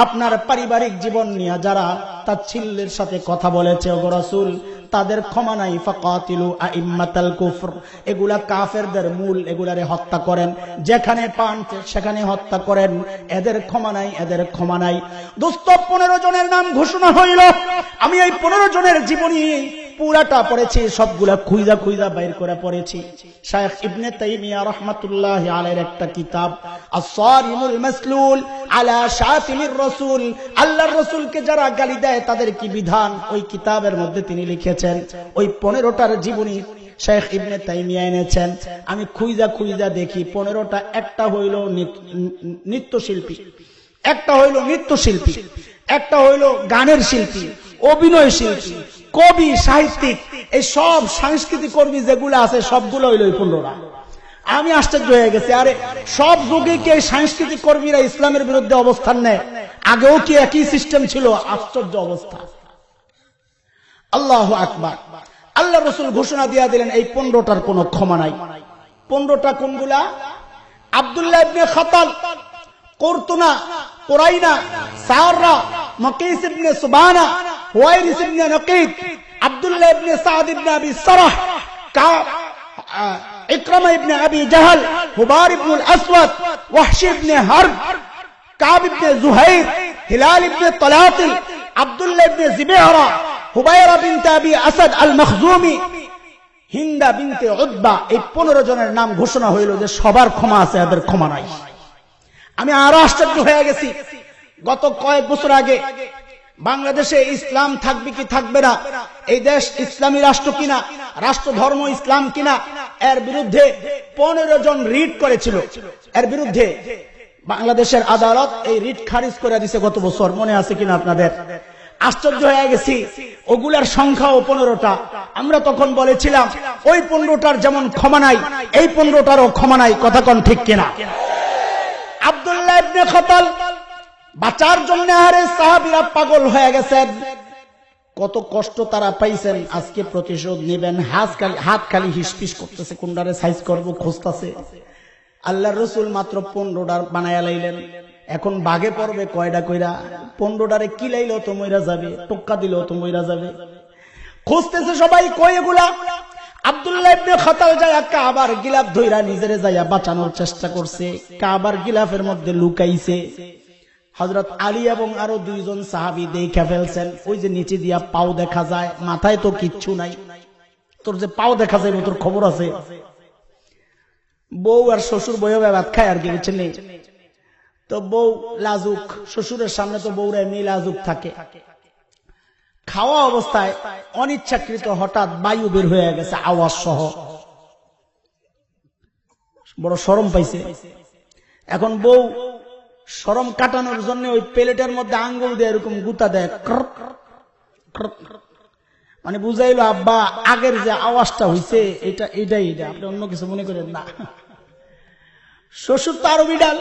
আপনার পারিবারিক জীবন নিয়ে যারা তাচ্ছিল্যের সাথে কথা বলেছে, ও রাসূল তাদের ক্ষমা নাই। ফাকাতিলু আইম্মাতাল কুফর, এগুলা কাফেরদের মূল, এগুলারে হত্যা করেন, যেখানে পান সেখানে হত্যা করেন, এদের ক্ষমা নাই, এদের ক্ষমা নাই। দোস্ত 15 জনের নাম ঘোষণা হইল। আমি এই 15 জনের জীবনী পুরাটা পড়েছি, সবগুলা খুঁজা খুঁজা বাইর করে পড়েছি। শায়খ ইবনে তাইমিয়া রাহমাতুল্লাহি আলাইহির একটা কিতাব আস-সারিমুল মাসলুল আলা শাতিমির রাসূল, আল্লাহর রাসূলকে যারা গালি দেয় তাদের কি বিধান, ওই কিতাবের মধ্যে তিনি লিখেছেন। ওই 15টার জীবনী শায়খ ইবনে তাইমিয়া এনেছেন। আমি খুঁজা খুঁজা দেখি 15টা, একটা হইল নৃত্যশিল্পী, একটা হইল নৃত্যশিল্পী, একটা হইল গানের শিল্পী, অভিনয় শিল্পী, কবি, সাহিত্যিক, এই সব সাংস্কৃতিক কর্মী যেগুলো আছে সবগুলো হইল এই 15টা। আমি আশ্চর্য হয়ে গেছি, আরে সব যুগে কি এই সাংস্কৃতিক কর্মীরা ইসলামের বিরুদ্ধে অবস্থান নেয়? আগেও কি একই সিস্টেম ছিল? আশ্চর্য অবস্থা। আল্লাহু আকবার। আল্লাহ রাসূল ঘোষণা দিয়া দিলেন এই 15টার কোনো ক্ষমা নাই। 15টা কোনগুলা? আব্দুল্লাহ ইবনে খাতাল, কুরতুনা, কুরাইনা, সাররা, মাকিস ইবনে সুবানা, হুয়াইরিস ইবনে নাকিদ, আব্দুল্লাহ ইবনে সাদ ইবনে আবি সারাহ, ইকরামা ইবনে আবি জাহল, হুবার ইবনে আসওয়াদ, ওয়াহশি ইবনে হারব, কাব ইবনে জুহাইর, হিলাল ইবনে তালাতিল, আব্দুল্লাহ ইবনে জিবায়রা, হুবায়রা বিনতে আবি আসাদ আল মখজুমি, হিন্দা বিনতে উতবা। এই 15 জনের নাম ঘোষণা হইল যে সবার ক্ষমা আছে, এদের ক্ষমা নাই। আমি আরো আশ্চর্য হয়ে গেছি। গত কয়েক বছর আগে বাংলাদেশে ইসলাম থাকবে কি থাকবে না, এই দেশ ইসলামী রাষ্ট্র কিনা, রাষ্ট্র ধর্ম ইসলাম কিনা, এর বিরুদ্ধে 15 জন রিট করেছিল। এর বিরুদ্ধে বাংলাদেশের আদালত এই রিট খারিজ করে দিয়েছে গত বছর, মনে আছে কিনা আপনাদের? আশ্চর্য হয়ে গেছি, ওগুলার সংখ্যাও 15টা। আমরা তখন বলেছিলাম ওই 15টার যেমন ক্ষমা নাই, এই 15টারও ক্ষমা নাই। কথা কোন ঠিক কিনা? আব্দুল্লাহ ইবনে খাতাল বাঁচার জন্য আরে সাহাবীরা পাগল হয়ে গেছেন, কত কষ্ট তারা পাইছেন। আজকে প্রতিশোধ নেবেন, হাত খালি হিসপিস করতেছে, কোনটারে সাইজ করব খুঁজতেছে। আল্লাহর রাসূল মাত্র 15টা বানায়া লাইলেন। এখন বাগে পড়বে কয়টা কইরা? 15টারে কি লাইলো তো মইরা যাবে, টক্কা দিল তো মইরা যাবে। খুঁজতেছে সবাই, কই এগুলা? আব্দুল্লাহ ইবনে খাতাল যায় কাবার গিলাফ ধইরা নিজেরে যাইয়া বাঁচানোর চেষ্টা করছে, কাবার গিলাফের মধ্যে লুকাইছে। হযরত আলী এবং আরো 2 জন সাহাবী দেখে ফেলছেন, ওই যে নিচে দিয়া পাও দেখা যায়, মাথায় তো কিচ্ছু নাই, তোর যে পাও দেখা যায় তোর খবর আছে? বউ আর শ্বশুর বইয়ে ভাত খায় আর কি, বুঝছেন? তো বউ লাজুক, শ্বশুরের সামনে তো বউরা এমনি লাজুক থাকে। খাওয়া অবস্থায় অনিচ্ছাকৃত হঠাৎ বায়ু বের হয়ে গেছে আওয়াজ সহ, বড় শরম পাইছে। এখন বউ শরম কাটানোর জন্য ওই প্লেটের মধ্যে আঙ্গুল দিয়ে এরকম গুতা দেয়, মানে বুঝাইলো আব্বা আগের যে আওয়াজটা হইছে এটাই, আপনি অন্য কিছু মনে করেন না। শ্বশুর তো আরো বিড়াল,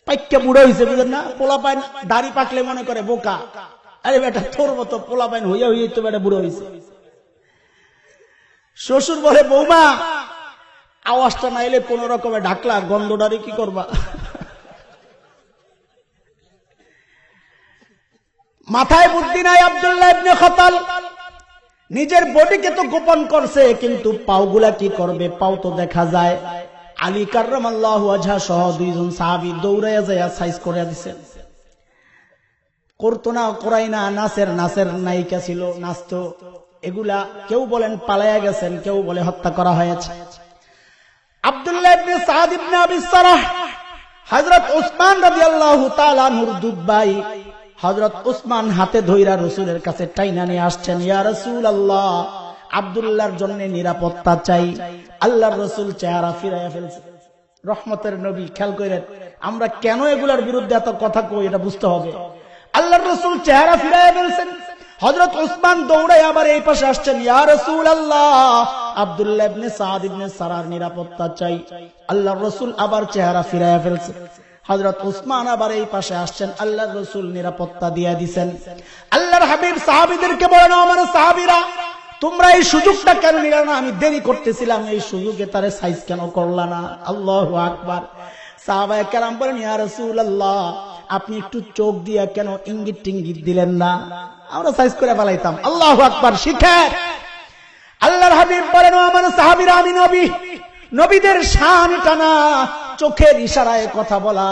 পাইকা বুড়ো হয়েছে, বুঝেন না? পোলা পাইন দাড়ি পাকলে মনে করে বোকা। আরে বেটা তোর মতো পোলা পাইন হইয়া তো বেটা বুড়ো হয়েছে। শ্বশুর বলে, বৌমা আওয়াজটা না এলে কোন রকমে ঢাকলা, গন্ধটারে কি করবা? মাথায় বুদ্ধি নাই আব্দুল্লাহ ইবনে খাতাল। নিজের বডিকে তো গোপন করছে, কিন্তু পাওগুলা কি করবে? পাও তো দেখা যায়। আলী কাররামাল্লাহু ওয়াজহা সহ 2 জন সাহাবী দৌড়াইয়া যায় সাইজ করে দিয়েছেন। কুরতুনা, কুরাইনা, নাসের নায়িকা ছিল, নাচতো। এগুলা কেউ বলেন পালায়া গেছেন, কেউ বলে হত্যা করা হয়েছে। আব্দুল্লাহ ইবনে সাদ ইবনে আবি সারাহ, হযরত উসমান রাদিয়াল্লাহু তাআলা আনহুর দুধ ভাই, হযরত উসমান হাতে ধইরা রাসূলের কাছে টাইনা নিয়ে আসছেন। ইয়া রাসূলুল্লাহ, আব্দুল্লাহর জন্য নিরাপত্তা চাই। আল্লাহর রাসূল চেহারা ফিরাইয়া ফেলছে। রহমতের নবী, খেয়াল করেন আমরা কেন এগুলার বিরুদ্ধে এত কথা কই, এটা বুঝতে হবে। আল্লাহর রাসূল চেহারা ফিরাইয়া ফেলছেন। হযরত উসমান দৌড়ায় আবার এই পাশে আসছেন। ইয়া রাসূলুল্লাহ, আব্দুল্লাহ ইবনে সাদ ইবনে সারার নিরাপত্তা চাই। আল্লাহর রাসূল আবার চেহারা ফিরাইয়া ফেলছে। হযরত উসমান আবার এই পাশে আসছেন। আল্লাহর রাসূল নিরাপত্তা দিয়ে দিবেন। আল্লাহর হাবিব সাহাবীদেরকে বলেন, আমার সাহাবীরা তোমরা এই সুযোগটা কেন নিলে না? আমি দেরি করতেছিলাম, এই সুযোগে তারে সাইজ কেন করলা না? আল্লাহু আকবার। সাহাবায়ে কেরাম বলেন, ইয়া রাসূলুল্লাহ, আপনি একটু চোখ দিয়া কেন ইঙ্গিত টিঙ্গিত দিলেন না? আমরা সাইজ করে ফেলাইতাম। আল্লাহু আকবার। শিখেন। আল্লাহর হাবিব বলেন, আমার সাহাবীরা, আমি নবী, নবীদের শান টানা, চোখের ইশারায় কথা বলা।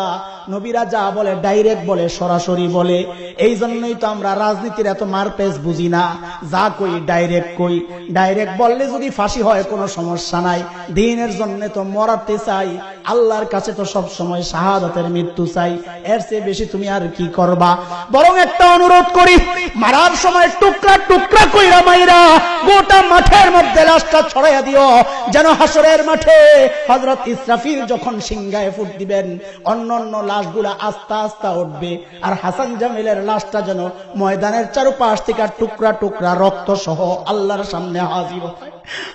নবীরা যা বলে ডাইরেক্ট বলে, সরাসরি বলে। এই জন্যই তো আমরা রাজনীতির এত মারপেচ বুঝি না। যা কই ডাইরেক্ট কই, ডাইরেক্ট বললে যদি ফাঁসি হয় কোনো সমস্যা নাই। দ্বীনের জন্য তো মরাতে চাই, আল্লাহর কাছে তো সব সময় শাহাদাতের মৃত্যু চাই। এর চেয়ে বেশি তুমি আর কি করবা? বরং একটা অনুরোধ করি, মারার সময় টুকরা টুকরা কইরা মাইরা গোটা মাঠের মধ্যে লাশটা ছড়াইয়া দিও, যেন হাসরের মাঠে হযরত ইসরাফিল যখন সিংহায় ফুট দিবেন, অন্য লাশগুলা আস্তে আস্তে উঠবে, আর হাসান জামিলের লাশটা যেন ময়দানের চারপাশ থেকে টুকরা টুকরা রক্ত সহ আল্লাহর সামনে হাজির হয়।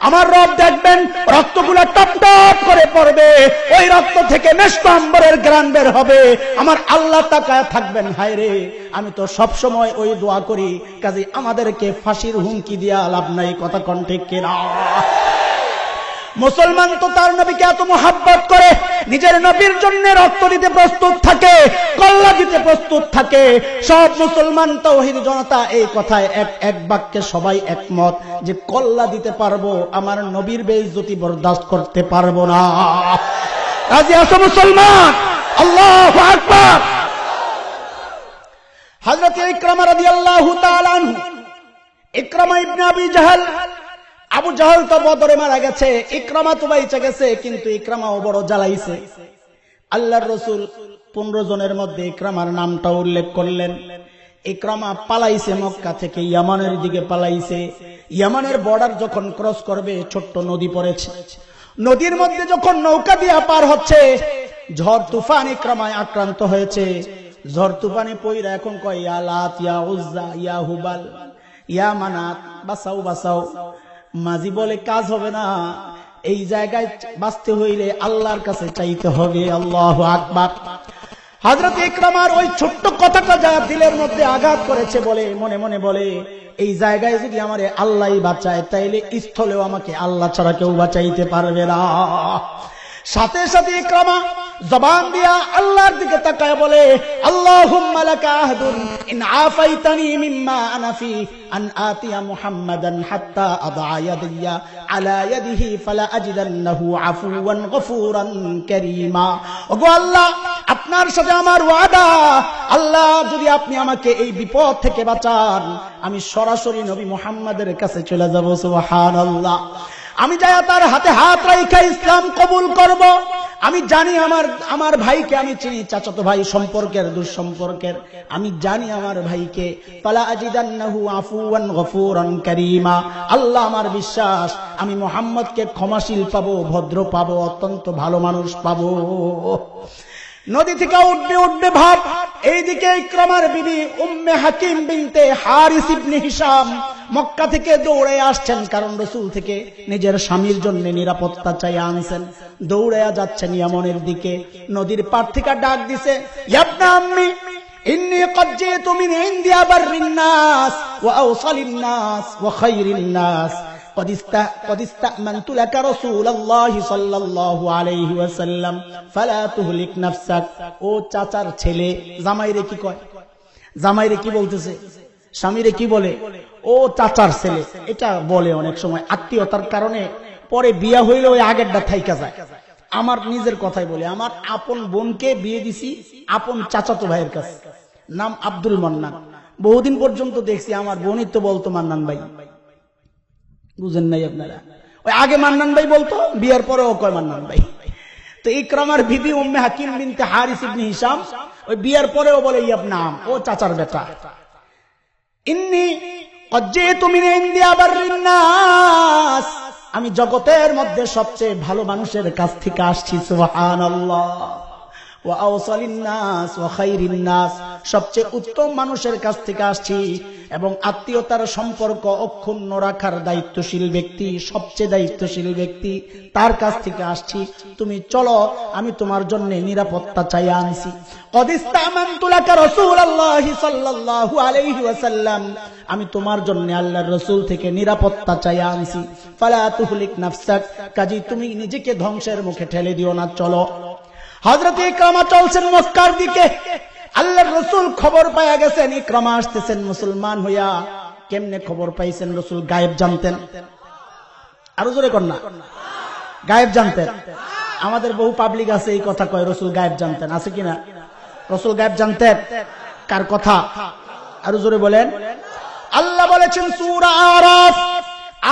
আমার রব দেখবেন রক্তগুলা টপ টপ করে পড়বে, ওই রক্ত থেকে মেশক আম্বরের ঘ্রাণ বের হবে। আমার আল্লাহ তাকায় থাকবেন, হায় রে আমি তো সব সময় ওই দোয়া করি, কাজে আমাদেরকে ফাঁসির হুমকি দিয়া লাভ নাই। কথা কোন ঠিক কিনা? মুসলমান তো তার নবীকে এত মোহাব্বত করে, নিজের নবীর জন্য রক্ত দিতে প্রস্তুত থাকে, কল্লা দিতে প্রস্তুত থাকে। সব মুসলমান তাওহীদ জনতা এই কথায় এক বাক্যে সবাই একমত যে কল্লা দিতে পারবো, আমার নবীর বেইজ্জতি বরদাস্ত করতে পারবো না। রাজি আছো মুসলমান? আল্লাহু আকবার। হযরত ইকরামা রাদিয়াল্লাহু তাআলা আনহু, ইকরামা ইবনে আবি জাহল, আবু জাহল তো বদরে মারা গেছে, ইকরামা তো বাইচা গেছে, কিন্তু ইকরামাও বড় জ্বালাইছে। আল্লাহর রাসূল 15 জনের মধ্যে ইকরামার নামটা উল্লেখ করলেন। ইকরামা পালাইছে মক্কা থেকে, ইয়ামানের দিকে পালাইছে। ইয়ামানের বর্ডার যখন ক্রস করবে, ছোট্ট নদী পড়েছে, নদীর মধ্যে যখন নৌকা দিয়ে পার হচ্ছে, ঝড় তুফান ইকরামায় আক্রান্ত হয়েছে। ঝড় তুফানে পইরা এখন কয় ইয়া লাত, ইয়া উজ্জা, ইয়া হুবাল, ইয়া মানাত, বাঁচাও বাঁচাও। মাঝি বলে কাজ হবে না, এই জায়গায় বাঁচতে হইলে আল্লাহর কাছে চাইতে হবে। আল্লাহু আকবার। হযরত ইকরামার ওই ছোট্ট কথাটা যা দিলের মধ্যে আঘাত করেছে, বলে মনে মনে বলে এই জায়গায় যদি আমারে আল্লাহই বাঁচায়, তাইলে স্থলেও আমাকে আল্লাহ ছাড়া কেউ বাঁচাইতে পারবে না। সাথে সাথে ইকরামা জবান দিয়া আল্লাহর দিকে তাকায় বলে, আল্লাহুম্মা লাকা আহদুন ইন আফাইতানি মিম্মা আনা ফি আন আতিয়া মুহাম্মাদান হাত্তা আদা ইয়াদিয়া আলা ইয়াদিহি ফালা আজিদান্নাহু আফুওয়ান গফুরান কারীমা। ওগো আল্লাহ, আপনার সাথে আমার ওয়াদা, আল্লাহ যদি আপনি আমাকে এই বিপদ থেকে বাঁচান, আমি সরাসরি নবী মুহাম্মাদের কাছে চলে যাব। সুবহানাল্লাহ। আমি যাই তার হাতে হাত রাখা ইসলাম কবুল করব। আমি জানি আমার ভাইকে আমি চিনি, চাচাতো ভাই সম্পর্কের দুঃসম্পর্কের, আমি জানি আমার ভাইকে। ফালা আজিদান্নাহু আফুওয়ান গফুরান কারীমা। আল্লাহ আমার বিশ্বাস, আমি মুহাম্মদকে ক্ষমাশীল পাবো, ভদ্র পাবো, অত্যন্ত ভালো মানুষ পাবো। নদী থেকে উঠবে উঠবে ভাব, এইদিকে ইকরামার বিবি উম্মে হাকিম বিনতে হারিস ইবনে হিশাম মক্কা থেকে দৌড়ে আসছেন, কারণ রাসূল থেকে নিজের স্বামীর জন্য নিরাপত্তা চাই আনছেন। দৌড়ে যাচ্ছেন ইয়ামনের দিকে, নদীর পার থেকে ডাক দিছে, ইবনা আম্মি ইন্নী ক্বাদ জিতু মিন ইনদি আবাররিন নাস ওয়া আওসালিন নাস ওয়া খায়রিন নাস قد استأمنت لك رسول الله صلى الله عليه وسلم فلا تهلك نفسك। ও চাচার ছেলে, জামাইরে কি কয়? জামাইরে কি বলতেছে? স্বামীরে কি বলে? ও চাচার ছেলে। এটা বলে অনেক সময় আত্মীয়তার কারণে, পরে বিয়া হইলে ওই আগেরটা থাইকা যায়। আমার নিজের কথাই বলে, আমার আপন বোনকে বিয়ে দিছি আপন চাচাতো ভাইয়ের কাছে, নাম আব্দুল মান্নান। বহুদিন পর্যন্ত দেখছি আমার বোনই তো বলতো মান্নান ভাই। বুঝেন নাই আপনারা? ওই আগে মান্নান ভাই বলতো, বিয়ার পরেও কয় মান্নান ভাই। তো ইকরামার বিবি উম্মে হাকিম বিনতে হারিস ইবনে হিশাম ওই বিয়ার পরেও বলে ইবনা আম, ও চাচার বেটা। ইন্নী ক্বাদ জিতু মিন ইনদি আবাররিন নাস, আমি জগতের মধ্যে সবচেয়ে ভালো মানুষের কাছ থেকে আসছি। সুবহানাল্লাহ। ওয়া আওসালিন নাস ওয়া খায়রিন নাস, সবচেয়ে উত্তম মানুষের কাছ থেকে আসছি, এবং আত্মীয়তার সম্পর্ক অক্ষুণ্ণ রাখার দায়িত্বশীল ব্যক্তি, সবচেয়ে দায়িত্বশীল ব্যক্তি, তার কাছ থেকে আসছি। তুমি চলো, আমি তোমার জন্য নিরাপত্তা চাই আনছি। ক্বাদ ইস্তামানতু লাকা রাসূলুল্লাহি সাল্লাল্লাহু আলাইহি ওয়াসাল্লাম, আমি তোমার জন্য আল্লাহর রাসূল থেকে নিরাপত্তা চাই আনছি। ফালা তুহলিক নাফসাক, কাজী তুমি নিজেকে ধ্বংসের মুখে ঠেলে দিও না, চলো। হযরত ইকরামা চলছেন মক্কার দিকে। আল্লাহর রাসূল খবর পায়া গেছেন ইকরামা আসতেছেন মুসলমান হইয়া। কেমনে খবর পাইছেন? রাসূল গায়েব জানতেন। আরো জোরে কর না, গায়েব জানতেন। আমাদের বহু পাবলিক আছে এই কথা কয় রাসূল গায়েব জানতেন, আছে কিনা? রাসূল গায়েব জানতেন? কার কথা? আরো জোরে বলেন। আল্লাহ বলেছেন সূরা আরাফ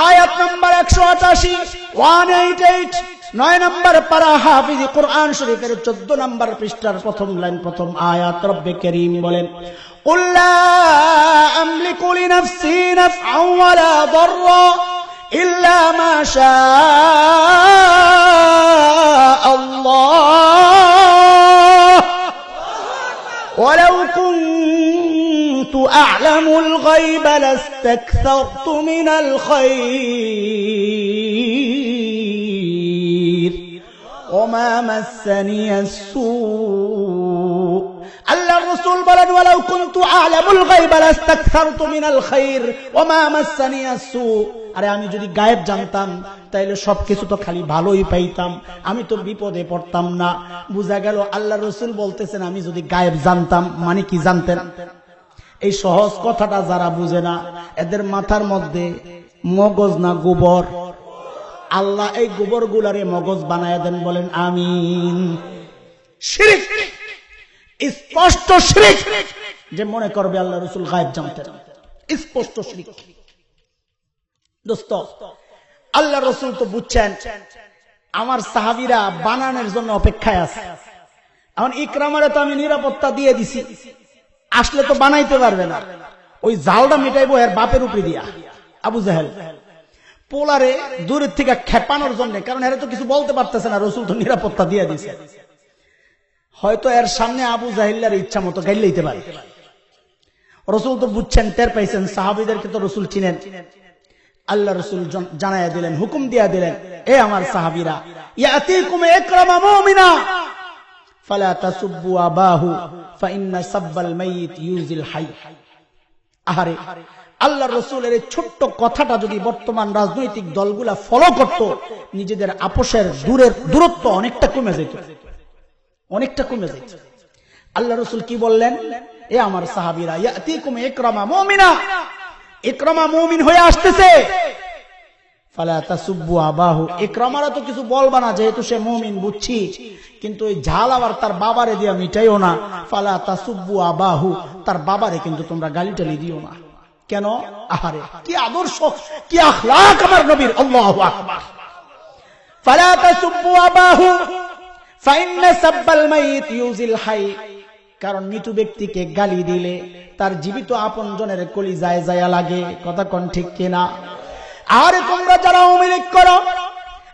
আয়াত নাম্বার 188, 188, 9 নম্বর পারা, হাফিজ কুরআন শরীফের 14 নম্বর পৃষ্ঠার প্রথম লাইন, প্রথম আয়াত। রব্বে করিম বলেন, কুল লা আমলিকু লিনাফসি নাফআন ওয়া লা দাররা ইল্লা মা শাআ আল্লাহ। ওয়ালাউ কুনতু আ'লামুল গায়বা লাস্তাকসারতু মিনাল খায়র ওয়া মা মাসসানিয়াস সূ। আল্লাহ রাসূল বলেন ওয়ালাউ কুনতু আ'লামুল গায়বা লাস্তাকসারতু মিনাল খায়র ওয়া মা মাসসানিয়াস সূ। আরে আমি যদি গায়েব জানতাম তাইলে সবকিছু তো খালি ভালোই পাইতাম, আমি তো বিপদে পড়তাম না। বুঝা গেল আল্লাহ রাসূল বলতেছেন আমি যদি গায়েব জানতাম, মানে কি জানতেন? এই সহজ কথাটা যারা বুঝে না এদের মাথার মধ্যে মগজ না গোবর। আল্লাহ এই গোবর গুলারে মগজ বানায় দেন, বলেন আমিন। শিরক, স্পষ্ট শিরক যে মনে করবে আল্লাহ রাসূল গায়েব জানতেন, স্পষ্ট শিরক। দোস্ত, আল্লাহ রাসূল তো বুঝছেন আমার সাহাবীরা বানানোর জন্য অপেক্ষায় আছে। এখন ইকরামারে তো আমি নিরাপত্তা দিয়ে দিছি, আসলে তো বানাইতে পারবে না, ওই জালটা মিটাইবো এর বাপের উপরে দিয়া। আবু জাহেল পোলারে দূরের থেকে খেপানোর জন্য, কারণ এরা তো কিছু বলতে পারতেছে না, রাসূল তো নিরাপত্তা দিয়ে দিছে। হয়তো এর সামনে আবু জাহেলের ইচ্ছা মতো গাইলে দিতে পারে। রাসূল তো বুঝছেন, টের পাইছেন, সাহাবীদেরকে তো রাসূল চিনেন। আল্লাহ রাসূল জানায়া দিলেন, হুকুম দিয়া দিলেন, এ আমার সাহাবীরা, ইয়াতিকুম ইকরামা মুমিনা ফালা তাসুব্বু আবাহু ফাইন্না সাব্বাল মাইয়িত ইউজিল হাই। আহারে, আল্লাহ রাসূলের এই ছোট্ট কথাটা যদি বর্তমান রাজনৈতিক দলগুলা ফলো করত, নিজেদের আপোষের দূরত্ব অনেকটা কমে যেত, অনেকটা কমে যেত। আল্লাহ রাসূল কি বললেন? এ আমার সাহাবীরা, ইয়াতিকুম ইকরামা মুমিনা, ইকরামা মুমিন হয়ে আসতেছে। ফালা তাসুব্বু আবাহু, ইকরামারা তো কিছু বলবা না যেহেতু সে মুমিন, বুঝছি, কিন্তু ওই ঝাল আবার তার বাবারে দিয়া মিটাইও না। ফালা তাসুব্বু আবাহু, তার বাবারে কিন্তু তোমরা গালিটালি দিও না। কেন? আহারে, কি আদর্শ, কি আখলাক আমার নবীর। আল্লাহু আকবার। ফালা তাসুব্বু আবাহু ফাইন্না সাব্বাল মাইয়িত ইউজিল হাই, কারণ মৃত ব্যক্তিকে গালি দিলে তার জীবিত আপনজনের কলিজায় যায় লাগে। কথা কোন ঠিক কিনা? আরে তোমরা যারা আওয়ামী লীগ করো,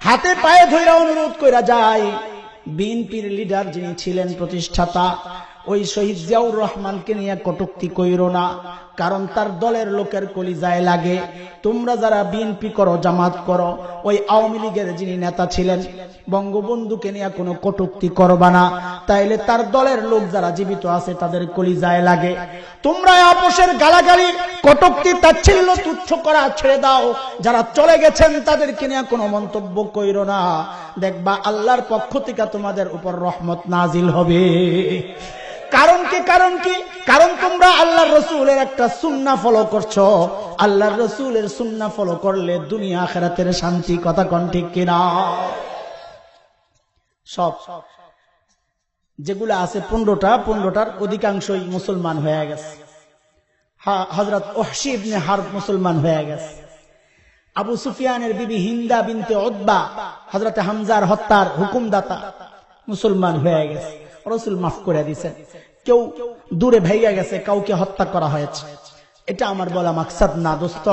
হাতে পায়ে ধইরা অনুরোধ কইরা যায়, বিএনপির লিডার যিনি ছিলেন প্রতিষ্ঠাতা, ওই শহীদ জিয়াউর রহমানকে নিয়ে কটূক্তি কইরো না, কারণ তার দলের লোকের কলিজায় লাগে। তোমরা যারা বিএনপি করো, জামাত করো, ওই আওয়ামী লীগের যিনি নেতা ছিলেন বঙ্গবন্ধুকে নিয়ে কোনো কটূক্তি করবা না, তাইলে তার দলের লোক যারা জীবিত আছে তাদের কলিজায় লাগে। তোমরা আপোষের গালাগালি, কটূক্তি, তাচ্ছিল্য, তুচ্ছ করা ছেড়ে দাও। যারা চলে গেছেন তাদেরকে নিয়ে কোনো মন্তব্য কইরো না, দেখবা আল্লাহর পক্ষ থেকে তোমাদের উপর রহমত নাজিল হবে। কারণ কি? কারণ কি? কারণ তোমরা আল্লাহর রাসূলের একটা সুন্নাহ ফলো করছো। আল্লাহর রাসূলের সুন্নাহ ফলো করলে দুনিয়া আখিরাতের শান্তি। কথা কোন ঠিক কিনা? সব যেগুলো আছে 15টার অধিকাংশই মুসলমান হয়ে গেছে। হযরত ওহশী ইবনে হারব মুসলমান হয়ে গেছে। আবু সুফিয়ানের বিবি হিন্দা বিনতে উতবা, হযরত হামজার হত্যার হুকুমদাতা, মুসলমান হয়ে গেছে। রাসূল মাফ করে দিয়েছেন। কেউ দূরে ভাইগা গেছে, কাউকে হত্যা করা হয়েছে, এটা আমার বলা মাকসাদ না। দোস্ত,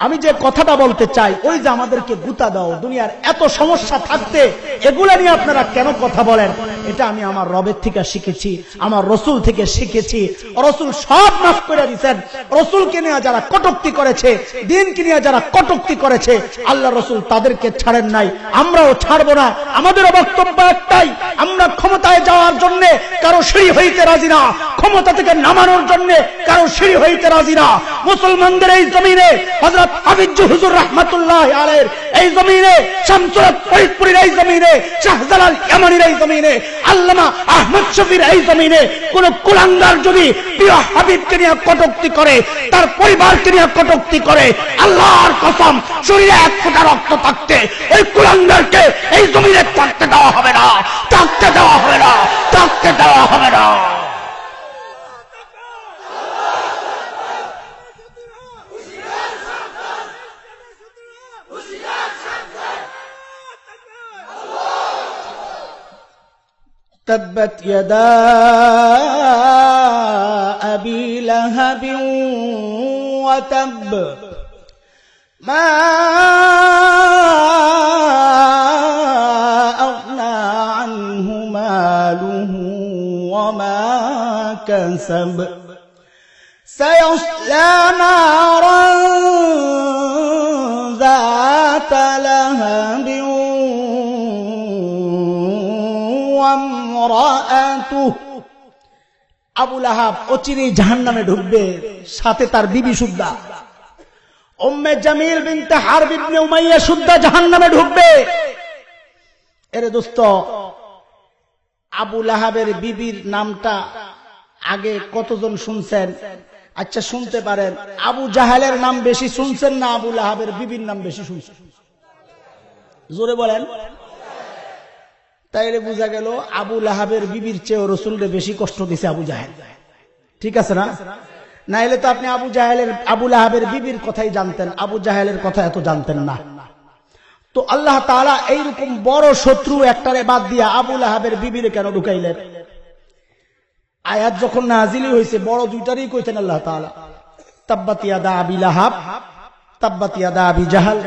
আমি যে কথাটা বলতে চাই, ওই যে আমাদেরকে গুতা দাও, দুনিয়ার এত সমস্যা থাকতে এগুলা নিয়ে আপনারা কেন কথা বলেন, এটা আমি আমার রবের থেকে শিখেছি, আমার রাসূল থেকে শিখেছি। রাসূল সব মাফ করে দিয়েছেন। রাসূলকে নিয়ে যারা কটূক্তি করেছে, দ্বীনকে নিয়ে যারা কটূক্তি করেছে, আল্লাহ রাসূল তাদেরকে ছাড়েন নাই, আমরাও ছাড়বো না। আমাদেরও বক্তব্য একটাই, আমরা ক্ষমতায় যাওয়ার জন্য কারো সিঁড়ি হইতে রাজি না, ক্ষমতা থেকে নামানোর জন্য কারো সিঁড়ি হইতে রাজি না। মুসলমানদের এই জমিনে হযরত হাবিজ হুজুর রাহমাতুল্লাহি আলাইহির এই জমিনে, শামসুল ফরিদপুরের এই জমিনে, শাহজালাল ইয়ামানির এই জমিনে, আল্লামা আহমদ শফির এই জমিনে কোন কুলাঙ্গার যদি প্রিয় হাবিবকে নিয়ে কটূক্তি করে, তার পরিবারকে নিয়ে কটূক্তি করে, আল্লাহর কসম, শরীরে এক ফোঁটা রক্ত থাকতে ওই কুলাঙ্গারকে এই জমিনে থাকতে দেওয়া হবে না, থাকতে দেওয়া হবে না, থাকতে দেওয়া হবে না। تبت يدا أبي لهب وتب ما أغنى عنه ماله وما كسب سيصلى نارا ذات لهب وامرأته আবু লাহাব অচিরেই জাহান্নামে ঢুকবে, সাথে তার বিবি সুদ্দা উম্মে জামিল বিনতে হারব ইবনে উমাইয়া সুদ্দা জাহান্নামে ঢুকবে। এরে দোস্ত, আবু লাহাবের বিবির নামটা আগে কতজন শুনছেন? আচ্ছা শুনতে পারেন, আবু জাহেলের নাম বেশি শুনছেন না আবু লাহাবের বিবির নাম বেশি শুনছেন? জোরে বলেন। তাইলে বোঝা গেল আবু লাহাবের বিবির চেয়ে রাসূলকে বেশি কষ্ট দিছে আবু জাহেল। ঠিক আছে না? নাইলে তো আপনি আবু লাহাবের বিবির কথাই জানতেন, আবু জাহেলের কথা এত জানতেন না। তো আল্লাহ তাআলা এইরকম বড় শত্রু একটারে বাদ দিয়া আবু লাহাবের বিবিরে কেন ঢুকাইলেন? আয়াত যখন নাজিলই হয়েছে বড় দুইটারই কইতেন আল্লাহ তাআলা, তাব্বাত ইয়াদা আবি লাহাব তাব্বাত ইয়াদা আবি জাহাল,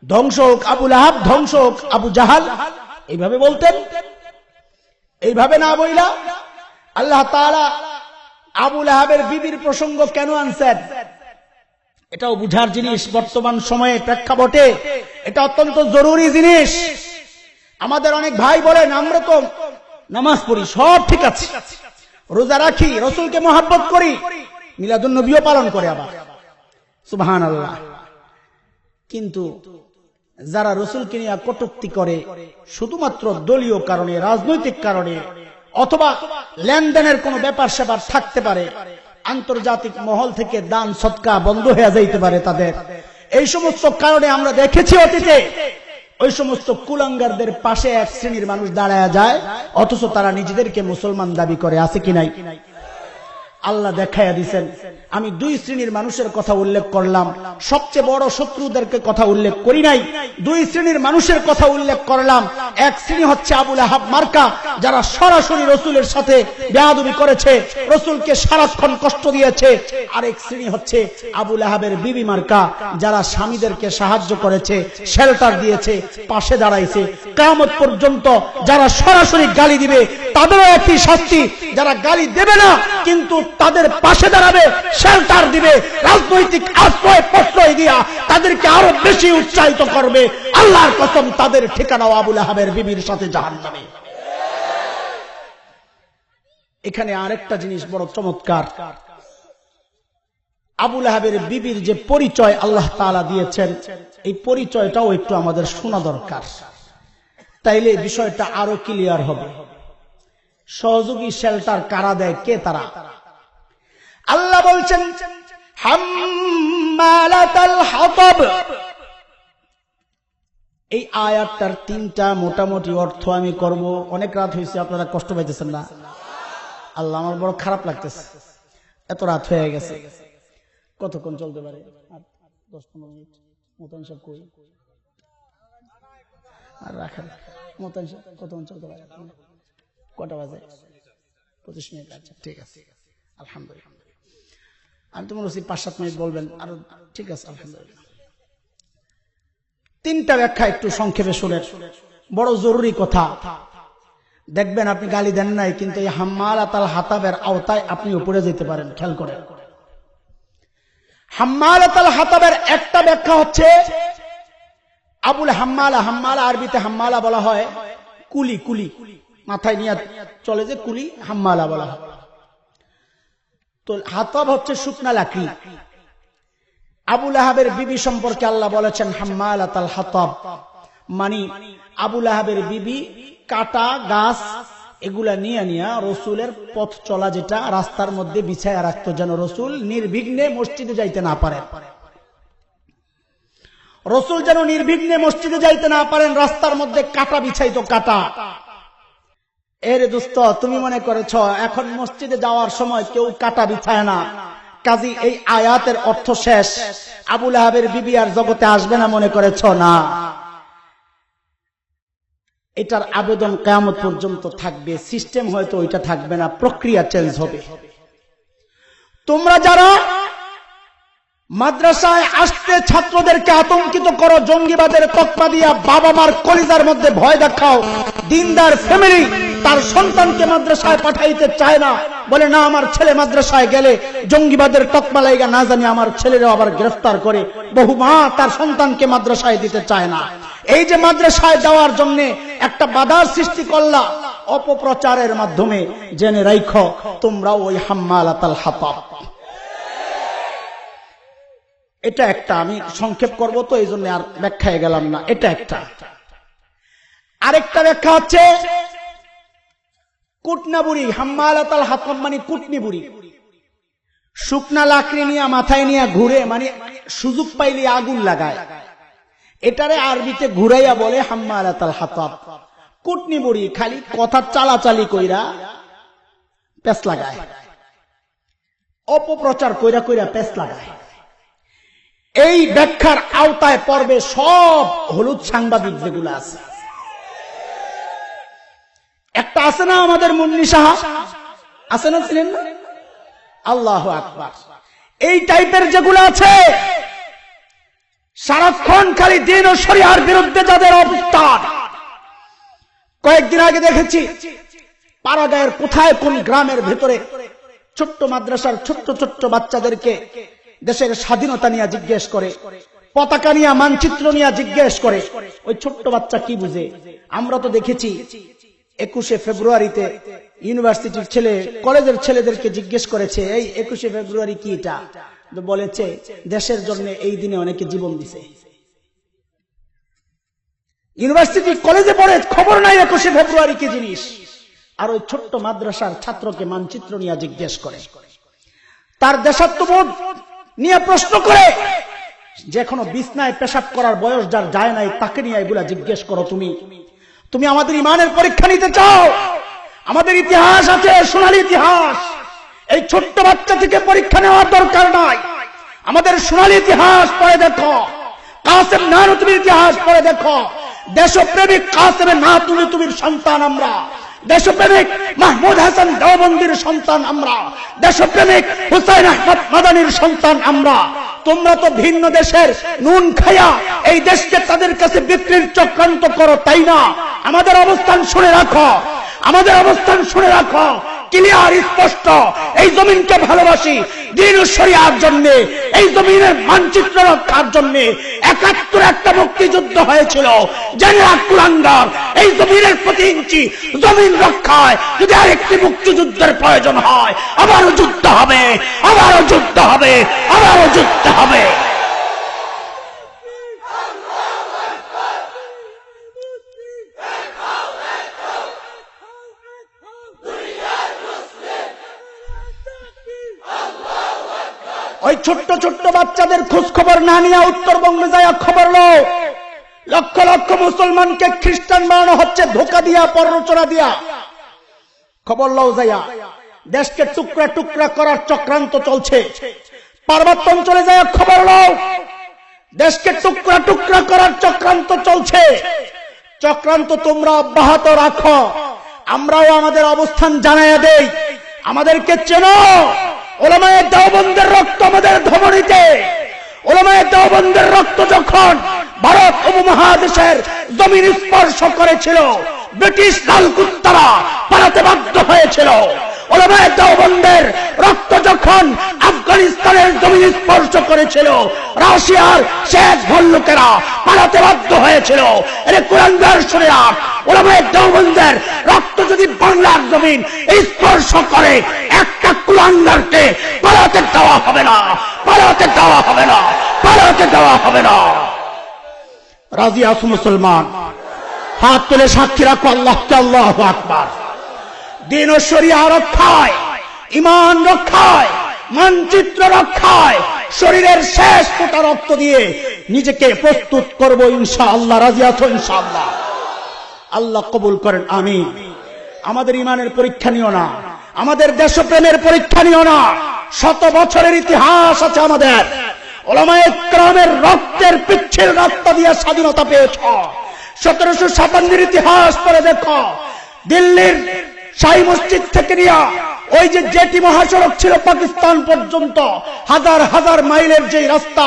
ধ্বংস হোক আবু লাহাব, ধ্বংস হোক আবু জাহাল, এইভাবে বলতেন। এইভাবে না বইলা আল্লাহ তাআলা আবু লাহাবের বিবির প্রসঙ্গ কেন আনছেন? এটাও বুঝার জিনিস। বর্তমান সময়ে প্রেক্ষাপটে এটা অত্যন্ত জরুরি জিনিস। আমাদের অনেক ভাই বলেন আমরা তো নামাজ পড়ি, সব ঠিক আছে, রোজা রাখি, রাসূলকে মহব্বত করি, মিলাদুন নবীও পালন করে, আবার সুবহানাল্লাহ। কিন্তু যারা রাসূলকে নিয়ে কটূক্তি করে শুধুমাত্র দলীয় কারণে, রাজনৈতিক কারণে, অথবা লেনদেনের কোনো ব্যাপার স্যাপার থাকতে পারে, আন্তর্জাতিক মহল থেকে দান সদকা বন্ধ হয়ে যাইতে পারে তাদের, এই সমস্ত কারণে আমরা দেখেছি অতীতে ওই সমস্ত কুলাঙ্গারদের পাশে এক শ্রেণীর মানুষ দাঁড়ায়া যায়, অথচ তারা নিজেদেরকে মুসলমান দাবি করে। আছে কি নাই? আল্লাহ দেখাইয়া দিছেন। আমি দুই শ্রেণীর মানুষের কথা উল্লেখ করলাম, সবচেয়ে বড় শত্রুদেরকে কথা উল্লেখ করি নাই। দুই শ্রেণীর মানুষের কথা উল্লেখ করলাম। এক শ্রেণী হচ্ছে আবু লাহাব মার্কা, যারা সরাসরি রাসূলের সাথে বেয়াদবি করেছে, রাসূলকে সারাক্ষণ কষ্ট দিয়েছে। আরেক শ্রেণী হচ্ছে আবু লাহাবের বিবি মার্কা, যারা স্বামীদেরকে সাহায্য করেছে, শেল্টার দিয়েছে, পাশে দাঁড়াইছে। কিয়ামত পর্যন্ত যারা সরাসরি গালি দিবে তাদেরও একই শাস্তি, যারা গালি দেবে না কিন্তু তাদের পাশে দাঁড়াবে, শেল্টার দিবে, রাজনৈতিক আশ্রয় প্রশ্রয় দিয়া তাদেরকে আরো বেশি উৎসাহিত করবে, আল্লাহর কসম তাদের ঠিকানাও আবু লাহাবের বিবির সাথে জাহান্নামে। এখানে আরেকটা জিনিস বড় চমৎকার, আবু লাহাবের বিবির যে পরিচয় আল্লাহ তাআলা দিয়েছেন, এই পরিচয়টাও একটু আমাদের শোনা দরকার, তাইলে বিষয়টা আরো ক্লিয়ার হবে। সহযোগী শেল্টার কারা দেয়, কে তারা? আল্লাহ বলছেন হাম্মালাতাল হাতাব। এই আয়াতটার তিনটা মোটামুটি অর্থ আমি করব। অনেক রাত হয়েছে, আপনারা কষ্ট পাইতেছেন না? আল্লাহ, আমার বড় খারাপ লাগতেছে, এত রাত হয়ে গেছে। কতক্ষণ চলতে পারে? 10-15 মিনিট। মোতায়েন সাহেব কই? আর রাখেন। মোতায়েন সাহেব কতক্ষণ চলতে পারে? কটা বাজে? 25 মিনিট। আচ্ছা ঠিক আছে, আলহামদুলিল্লাহ। আমি তো মনে হচ্ছি 5-7 মিনিট বলবেন, আর ঠিক আছে, আলহামদুলিল্লাহ। তিনটা ব্যাখ্যা একটু সংক্ষেপে শুনেন, বড় জরুরি কথা। দেখবেন আপনি গালি দেন নাই, কিন্তু এই হাম্মালাতাল হাতাবের আওতায় আপনি উপরে যেতে পারেন। খেয়াল করেন, হাম্মালাতাল হাতাবের একটা ব্যাখ্যা হচ্ছে আবুল হাম্মালা। হাম্মালা আরবিতে হাম্মালা বলা হয় কুলি, কুলি মাথায় নিয়ে চলে যে কুলি, হাম্মালা বলা হয়। তো হাতাব হচ্ছে শুকনা লাকড়ি। আবু লাহাবের বিবি সম্পর্কে আল্লাহ বলেছেন হাম্মালাতাল হাতাব, মানে আবু লাহাবের বিবি কাটা গাছ এগুলা নিয়ে নিয়ে রসুলের পথ চলা, যেটা রাস্তার মধ্যে বিছায়া রাখতো, যেন রসুল নির্বিঘ্নে মসজিদে যাইতে না পারেন। রসুল যেন নির্বিঘ্নে মসজিদে যাইতে না পারেন, রাস্তার মধ্যে কাটা বিছাইতো, কাটা। এর দোস্ত, তুমি মনে করেছ এখন মসজিদে যাওয়ার সময় কেউ কাটা বিছায় না, কাজী এই আয়াতের অর্থ শেষ, আবু লাহাবের বিবি আর জগতে আসবে না মনে করেছ? না, এটার আবেদন কিয়ামত পর্যন্ত থাকবে। সিস্টেম হয়তো ওইটা থাকবে না, প্রক্রিয়া চেঞ্জ হবে। তোমরা যারা মাদ্রাসায় আসতে ছাত্রদেরকে আতঙ্কিত করো, জঙ্গিবাদের তকমা দিয়া বাবা মার কলিজার মধ্যে ভয় দেখাও, দিনদার ফ্যামিলি তার সন্তানকে মাদ্রাসায় পাঠাইতে চায় না, বলে না, আমার ছেলে মাদ্রাসায় গেলে জঙ্গিবাদের তকমা লাইগা না জানি আমার ছেলেরাও আবার গ্রেফতার করে। বহু মা তার সন্তানকে মাদ্রাসায় দিতে চায় না। এই যে মাদ্রাসায় দেওয়ার জন্য একটা বাধার সৃষ্টি করলা অপপ্রচারের মাধ্যমে, জেনে রাখো তোমরা ওই হাম্মালাতাল হাতাব। এটা একটা, আমি সংক্ষেপ করব তো এই জন্য আর ব্যাখ্যায় গেলাম না। এটা একটা। আরেকটা ব্যাখ্যা হচ্ছে কুটনা বুড়ি, হাম্মালাতাল হাতাব মানে কুটনি বুড়ি। শুকনা লাকড়ি নিয়ে মাথায় নিয়ে ঘুরে, মানে সুযোগ পাইলে আগুন লাগায়। এটারে আরবিতে ঘুরাইয়া বলে হাম্মালাতাল হাতাব। কুটনি বুড়ি খালি কথা চালাচালি কইরা পেস লাগায়, অপপ্রচার কইরা কইরা পেস লাগায়। এই ব্যাখ্যার আওতায় পড়বে সব হলুদ সাংবাদিক যেগুলো আছে। একটা আছে না আমাদের মুন্নি সাহা, আছে না, ছিলেন না? আল্লাহু আকবার। এই টাইপের যেগুলো আছে সারাক্ষণ খালি দ্বীন ও শরিয়ার বিরুদ্ধে যাদের অবস্থান। কয়েকদিন আগে দেখেছি পাড়াগাঁয়ের কোথায় কোন গ্রামের ভেতরে ছোট্ট মাদ্রাসার ছোট্ট ছোট্ট বাচ্চাদেরকে দেশের স্বাধীনতা নিয়ে জিজ্ঞেস করে, পতাকা নিয়ে মানচিত্র নিয়ে জিজ্ঞেস করে। ওই ছোট্ট বাচ্চা কি বুঝে? আমরা তো দেখেছি 21শে ফেব্রুয়ারিতে ইউনিভার্সিটির ছেলে, কলেজের ছেলেদেরকে জিজ্ঞেস করেছে, এই 21শে ফেব্রুয়ারি কি? এটা বলেছে দেশের জন্য এই দিনে অনেকে জীবন দিছে। ইউনিভার্সিটি কলেজে পড়ে, খবর নাই 21শে ফেব্রুয়ারি কি জিনিস। আর ওই ছোট্ট মাদ্রাসার ছাত্রকে মানচিত্র নিয়ে জিজ্ঞেস করে, তার দেশাত্মবোধ নিয়ে প্রশ্ন করে, যে এখনো বিছনায় পেশাব করার বয়স যার যায় নাই তাকে নিয়ে এগুলা জিজ্ঞেস করো। তুমি আমাদের ইমানের পরীক্ষা নিতে চাও? আমাদের ইতিহাস আছে, সোনালী ইতিহাস। এই ছোট্ট বাচ্চা থেকে পরীক্ষা নেওয়ার দরকার নাই। আমাদের সোনালী ইতিহাস পড়ে দেখো, কাসেম নানুতুবির ইতিহাস পড়ে দেখো। দেশপ্রেমিক কাসেমের নানুতুবির সন্তান আমরা, দেশপ্রেমিক মাহমুদ হাসান দেওবন্দির সন্তান আমরা, দেশপ্রেমিক হুসাইন আহমদ মাদানির সন্তান আমরা। তোমরা তো ভিন্ন দেশের নুন খায়া এই দেশকে তাদের কাছে বিক্রির চক্রান্ত করো, তাই না? আমাদের অবস্থান শুনে রাখো, আমাদের অবস্থান শুনে রাখো, ক্লিয়ার স্পষ্ট। এই জমিনকে ভালোবাসি দ্বীন ও শরিয়ার জন্য, এই জমিনের মানচিত্র রক্ষার জন্য ৭১ একটা মুক্তিযুদ্ধ হয়েছিল। জেনে রাখ কুলাঙ্গার, এই জমিনের প্রতি ইঞ্চি জমিন রক্ষায় যদি আরেকটি মুক্তিযুদ্ধের প্রয়োজন হয়, আবারও যুদ্ধ হবে, আবারও যুদ্ধ হবে, আবারও যুদ্ধ হবে। ওই ছোট্ট ছোট্ট বাচ্চাদের খোঁজ খবর না নিয়ে উত্তরবঙ্গে যায় খবর লো, লক্ষ লক্ষ মুসলমানকে খ্রিস্টান বানানো হচ্ছে ধোকা দিয়া, প্ররোচনা দিয়া। খবর লও যাইয়া, দেশকে টুকরা টুকরা করার চক্রান্ত চলছে। পার্বত্য অঞ্চলে যায় খবর লও, দেশকে টুকরা টুকরা করার চক্রান্ত চলছে। চক্রান্ত তোমরা অব্যাহত রাখো, আমরাও আমাদের অবস্থান জানাইয়া দেই। আমাদেরকে চেনো, ওলামায়ে দেওবন্দের রক্ত আমাদের ধমনীতে। ওলামায়ে দেওবন্দের রক্ত যখন ভারত উপমহাদেশের জমিন স্পর্শ করেছিল, ব্রিটিশ লালকুত্তারা পালাতে বাধ্য হয়েছিল। ওলামায়ে দেওবন্দের রক্ত যখন আফগানিস্তানের জমিন স্পর্শ করেছিল, রাশিয়ার শেখ ভল্লুকেরা পালাতে বাধ্য হয়েছিল। এর কুলাঙ্গার শুনে রাখ, ওলামায়ে দেওবন্দের রক্ত যদি বাংলার জমিন স্পর্শ করে, একটা কুলাঙ্গারকে পালাতে দেওয়া হবে না, পালাতে দেওয়া হবে না, পালাতে দেওয়া হবে না। রাজি আছো মুসলমান? হাত তুলে সাক্ষী রাখো আল্লাহকে। আল্লাহু আকবার। দ্বীন ও শরিয়া রক্ষায়, ইমান রক্ষায়, মানচিত্র রক্ষায় শরীরের শেষ ফোঁটা রক্ত দিয়ে নিজেকে প্রস্তুত করব ইনশাআল্লাহ। রাজি আছো ইনশাআল্লাহ? আল্লাহ কবুল করেন, আমিন। আমাদের ইমানের পরীক্ষা নিও না, আমাদের দেশপ্রেমের পরীক্ষা নিও না। 100 বছরের ইতিহাস আছে আমাদের। ওলামায়ে কেরামের রক্তের পিচ্ছিল রাস্তা দিয়ে স্বাধীনতা পেয়েছ। 1757 ইতিহাস পড়ে দেখো। দিল্লির শাহী মসজিদ থেকে নিয়ে ওই যে জেটি মহাসড়ক ছিল পাকিস্তান পর্যন্ত, হাজার হাজার মাইলের যে রাস্তা,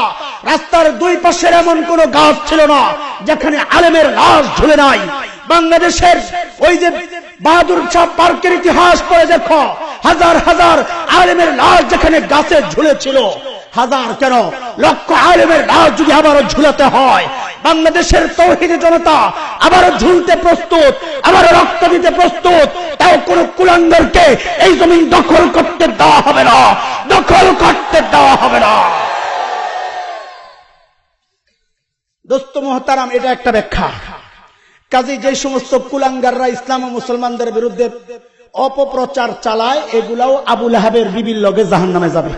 রাস্তার দুই পাশের এমন কোন গাছ ছিল না যেখানে আলেমের লাশ ঝুলে নাই। বাংলাদেশের ওই যে বাহাদুর শাহ পার্কের ইতিহাস পড়ে দেখো, হাজার হাজার আলেমের লাশ যেখানে গাছে ঝুলেছিল, হাজার কেন লক্ষ আলেমের লাশ যদি আবারও ঝুলাতে হয়, বাংলাদেশের তৌহিদি জনতা আবারও ঝুলতে প্রস্তুত, আবারও রক্ত দিতে প্রস্তুত, তাও কোন কুলাঙ্গারকে এই জমিন দখল করতে দেওয়া হবে না, দখল করতে দেওয়া হবে না। দোস্ত মুহতারাম, এটা একটা ব্যাখ্যা। কাজে যে সমস্ত কুলাঙ্গাররা ইসলাম ও মুসলমানদের বিরুদ্ধে অপপ্রচার চালায়, এগুলাও আবু লাহাবের বিবির লগে জাহান্নামে যাবে।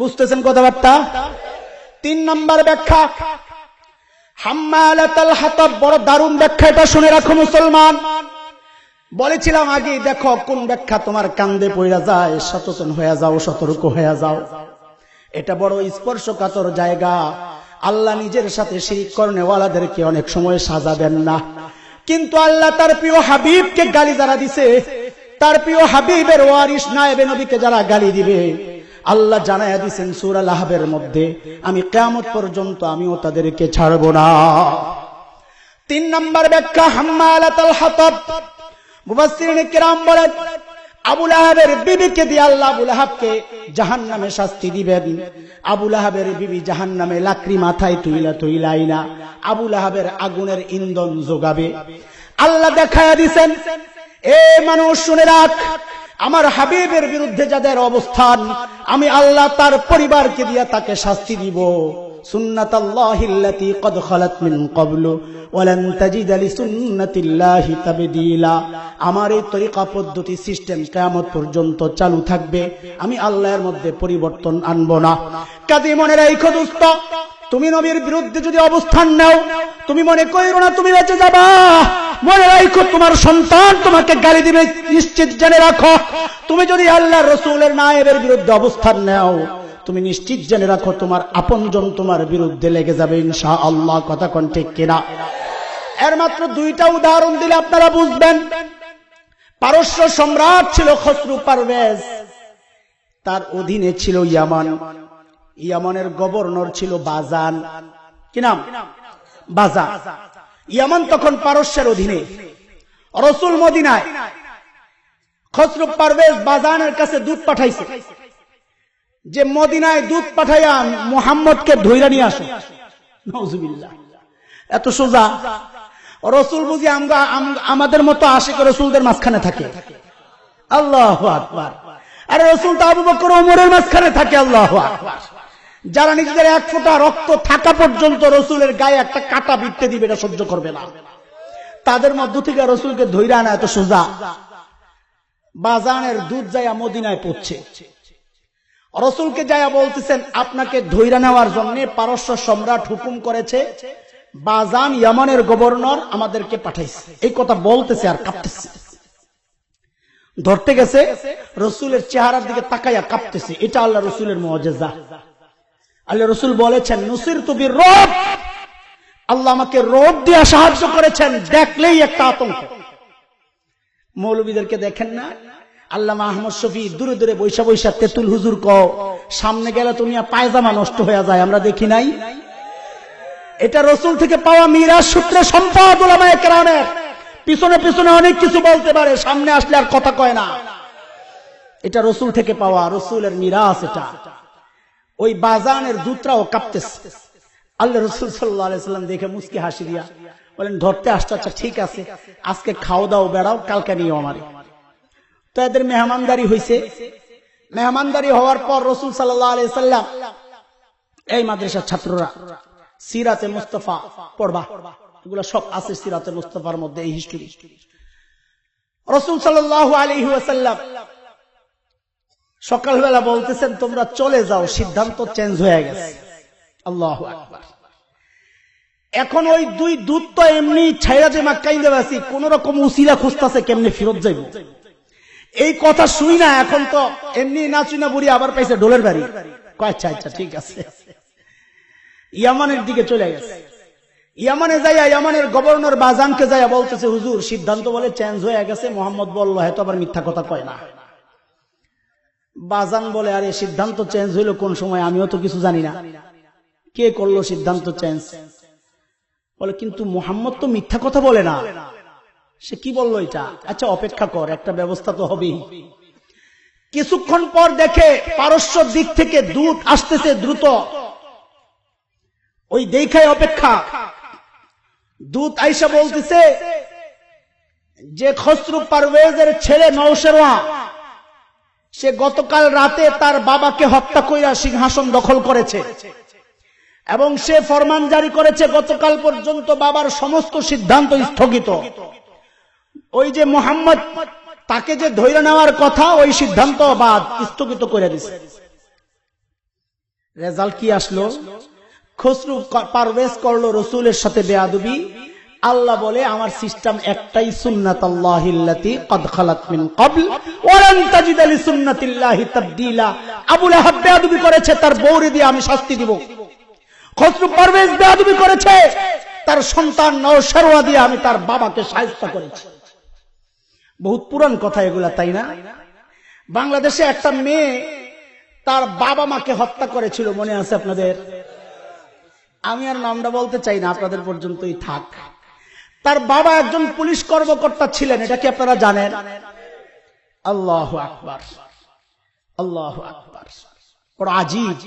বুঝতেছেন কথাবার্তা? 3 নম্বর ব্যাখ্যা, হাম্মালাতুল হাতাব, বড় দারুণ ব্যাখ্যা, এটা শুনে রাখো মুসলমান। বলেছিলাম আগে, দেখো কোন ব্যাখ্যা তোমার কান্দে পড়া যায়, সচেতন হয়ে যাও, সতর্ক হয়ে যাও। এটা বড় স্পর্শকাতর জায়গা। আল্লাহ নিজের সাথে শিরক করনেওয়ালাদেরকে অনেক সময় সাজা দেন না, কিন্তু আল্লাহ তার প্রিয় হাবিবকে গালি যারা দিছে, তার প্রিয় হাবিবের ওয়ারিস নায়েবে নবীকে যারা গালি দিবে, আল্লাহ জানায়া দিয়েছেন সূরা লাহবের মধ্যে, আমি কিয়ামত পর্যন্ত আমিও তাদেরকে ছাড়ব না। 3 নম্বর ব্যাখ্যা, হাম্মালাতুল হাতাব। মুফাসসিরিনে কিরাম বলেন, আবু লাহাবের বিবিকে দিয়ে আল্লাহ আবু লাহাবকে জাহান্নামে শাস্তি দিবেন। আবু লাহাবের বিবি জাহান্নামে লাকড়ি মাথায় তুইলাইনা আবু লাহাবের আগুনের ইন্ধন যোগাবে। আল্লাহ দেখায়া দিবেন, এ মানুষ শুনে রাখ, আমার হাবিবের বিরুদ্ধে যাদের অবস্থান, আমি আল্লাহ তার পরিবারকে দিয়ে তাকে শাস্তি দিব। সুন্নাতাল্লাহিল্লাতী ক্বাদ খালাত মিন ক্বাবলু ওয়া লান তাজিদা লিসুন্নাতিল্লাহি তাবদীলা। আমার এই তরিকা পদ্ধতি সিস্টেম কিয়ামত পর্যন্ত চালু থাকবে, আমি আল্লাহর মধ্যে পরিবর্তন আনব না। কাজে মনে রাখো দোস্ত, তুমি নবীর বিরুদ্ধে যদি অবস্থান নাও, তুমি মনে কইরো না তুমি বেঁচে যাবা। মনে রাখো, তোমার সন্তান তোমাকে গালি দিবে, নিশ্চিত জেনে রাখো। তুমি যদি আল্লাহর রাসূলের নায়েবের বিরুদ্ধে অবস্থান নাও, তুমি নিশ্চিত জেনে রাখো তোমার আপনজন তোমার বিরুদ্ধে লেগে যাবে ইনশাআল্লাহ। কথা কোন ঠিক কিনা? এর মাত্র 2টা উদাহরণ দিলে আপনারা বুঝবেন। পারস্য সম্রাট ছিল খসরু পারভেজ, তার অধীনে ছিল ইয়ামান। ইয়ামানের গভর্নর ছিল বাজান। কি নাম? বাজান। ইয়ামান তখন পারস্যের অধীনে। রাসূল মদিনায়, খসরু পারভেজ বাজানের কাছে দূত পাঠাইছে যে মদিনায় দূত পাঠাইয়া মুহাম্মদকে ধইরা নিয়ে আসো। নাউজুবিল্লাহ, এত সোজা? রাসূল বুঝি আমাদের মতো আশিক রাসূলদের মাঝখানে থাকে। আল্লাহু আকবার। আরে রাসূল তো আবু বকর ওমরের মাঝখানে থাকে। আল্লাহু আকবার। যারা নিজেদের 1 ফোঁটা রক্ত থাকা পর্যন্ত রাসূলের গায়ে একটা কাঁটা বিঁধতে দিবে, এটা সহ্য করবে না, তাদের মধ্য থেকে রাসূলকে ধইরা আনা এত সোজা? বাজানের দূত যায়া মদিনায় পৌঁছে রাসূলকে যায়া বলতেছেন, আপনাকে ধইরা নেওয়ার জন্য পারস্য সম্রাট হুকুম করেছে, বাজান ইয়ামানের গভর্নর আমাদেরকে পাঠাইছে। এই কথা বলতেছে আর কাঁপতেছে। ধরতে গেছে, রাসূলের চেহারার দিকে তাকাইয়া কাঁপতেছে। এটা আল্লাহ রাসূলের মুআজিজা। আল্লাহ রাসূল বলেছেন, নুসিরতু বির-রুব, আল্লাহ আমাকে রোব দিয়ে সাহায্য করেছেন। দেখলেই একটা আতঙ্ক। মৌলবীদেরকে দেখেন না, আল্লামা আহমদ শফি দূরে দূরে বৈশা বৈশা তেতুল হুজুর কও, সামনে গেলে তুমি পায়জামা নষ্ট হয়ে যায়, আমরা দেখি নাই? এটা রাসূল থেকে পাওয়া মিরাজ সূত্রে সম্পদ উলামায়ে কেরামের। পিছনে পিছনে অনেক কিছু বলতে পারে, সামনে আসলে আর কথা কয় না। এটা রাসূল থেকে পাওয়া, রাসূলের মিরাজ এটা। ওই বাজানের দূতরাও কাঁপতেছে। আল্লাহ রাসূল সাল্লাল্লাহু আলাইহি সাল্লাম দেখে মুস্কি হাসি দিয়া বলেন, ধরতে আসছো? আচ্ছা ঠিক আছে, আজকে খাও দাও বেড়াও, কালকে নিও আমারে। তো এদের মেহমানদারি হয়েছে। মেহমানদারি হওয়ার পর রাসূল সাল্লাল্লাহু আলাইহি সাল্লাম, এই মাদ্রাসার ছাত্ররা সিরাতে মুস্তাফা পড়বা, এগুলো সব আছে সিরাতে মুস্তাফার মধ্যে, এই হিস্টরি। রাসূল সাল্লাল্লাহু আলাইহি ওয়াসাল্লাম সকালবেলা বলতেছেন, তোমরা চলে যাও, সিদ্ধান্ত চেঞ্জ হয়ে গেছে। আল্লাহু আকবার। এখন ওই 2 দূত তো এমনি ছাইরা যে মক্কায় যাবাসি, কোন রকম উসিলা খুঁজতাছে কেমনে ফেরত যাইব। এই কথা শুই না, এখন তো এমনি নাচুনা বুড়ি আবার পাইছে ডোলের বাড়ি। আচ্ছা আচ্ছা ঠিক আছে, ইয়ামানের দিকে চলে গেছে। ইয়ামানে যাইয়া ইয়ামানের গভর্নর বাজানকে যাইয়া বলতেছে, হুজুর সিদ্ধান্ত বলে চেঞ্জ হয়ে গেছে। মুহাম্মদ বলল, হয়তো আবার মিথ্যা কথা কয় না। বাজান বলে, আরে সিদ্ধান্ত চেঞ্জ হইলো কোন সময়? আমিও তো কিছু জানি না, কে করলো সিদ্ধান্ত চেঞ্জ? বলে, কিন্তু মুহাম্মদ তো মিথ্যা কথা বলে না, সে কি বললো এটা? আচ্ছা অপেক্ষা কর, একটা ব্যবস্থা তো হবেই। কিছুক্ষণ পর দেখে পারস্য দিক থেকে দূত আসতেছে দ্রুত। ওই দেখায় অপেক্ষা। দূত আইসা বলতেছে যে খসরু পারভেজের ছেলে নওশেরওয়াহ সে গতকাল রাতে তার বাবাকে হত্যা কইরা সিংহাসন দখল করেছে এবং সে ফরমান জারি করেছে গতকাল পর্যন্ত বাবার সমস্ত সিদ্ধান্ত স্থগিত। ওই যে মুহাম্মদ তাকে যে ধরে নেওয়ার কথা ওই সিদ্ধান্ত বাদ স্থগিত করে দিছে। রেজাল্ট কি আসলো? খসরু পারভেজ করলো রসুলের সাথে বেয়াদবি। আল্লাহ বলে আমার সিস্টেম একটাই, সুন্নাতাল্লাহিল্লাতী ক্বাদ খালাত মিন ক্বাবল ওয়া লান তাজিদা লিসুন্নাতিল্লাহি তাবদীলা। আবু লাহাব বেয়াদবি করেছে, তার বউরে দিয়ে আমি শাস্তি দিব। খসরু পারভেজ বেয়াদবি করেছে, তার সন্তান নওশেরওয়াহ দিয়ে আমি তার বাবাকে শায়েস্তা করেছি। বহুত পুরান কথা এগুলা, তাই না? বাংলাদেশে একটা মেয়ে তার বাবা মাকে হত্যা করেছিল, মনে আছে আপনাদের? আমি আর নামটা বলতে চাই না, আপনাদের পর্যন্তই থাক। তার বাবা একজন পুলিশ কর্মকর্তা ছিলেন, এটা কি আপনারা জানেন? আল্লাহু আকবার, আল্লাহু আকবার। বড় আজীব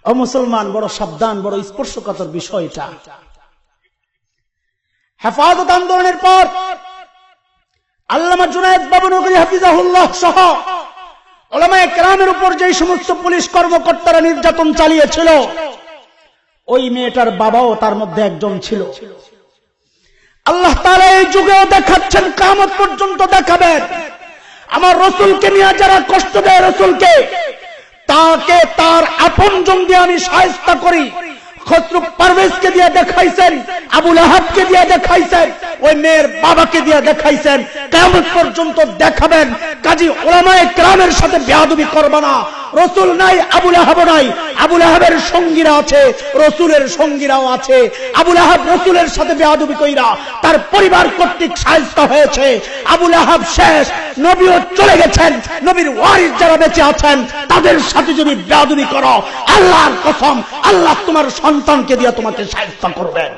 ও মুসলমান, বড় সাবধান, বড় স্পর্শকাতর বিষয়টা। হেফাজত আন্দোলনের পর আল্লামা জুনায়েদ বাবু নগরী হাফিজাহুল্লাহ সহ উলামায়ে কেরামের উপর যে সমস্ত পুলিশ কর্মকর্তারা নির্যাতন চালিয়েছিল, ওই মেয়েটার বাবাও তার মধ্যে একজন ছিল। আল্লাহ তাআলা এই যুগেও দেখাচ্ছেন, কিয়ামত পর্যন্ত দেখাবেন। আমার রাসূলকে নিয়ে যারা কষ্ট দেয় রাসূলকে, তাকে তার আপনজন দিয়ে আমি শায়েস্তা করি। খসরু পারভেজকে দিয়ে দেখাইছেন, আবু লাহাবকে দিয়ে দেখাইছেন, ওই মেয়ের বাবাকে দিয়ে দেখাইছেন। কিয়ামত পর্যন্ত দেখাবেন। কাজী উলামায়ে কেরামের সাথে বেয়াদবি করবে না। রাসূল নাই, আবু লাহাব নাই। আবু লাহাবের সঙ্গীরা আছে, রাসূলের সঙ্গীরাও আছে। আবু লাহাব রাসূলের সাথে বেয়াদবি কইরা তার পরিবার কর্তৃক শায়েস্তা হয়েছে। আবু লাহাব শেষ, নবীও চলে গেছেন। নবীর ওয়ারিস যারা বেঁচে আছেন তাদের সাথে যদি বেয়াদবি করো, আল্লাহর কসম, আল্লাহ তোমার সন্তানকে দিয়ে তোমাকে শায়েস্তা করবেন।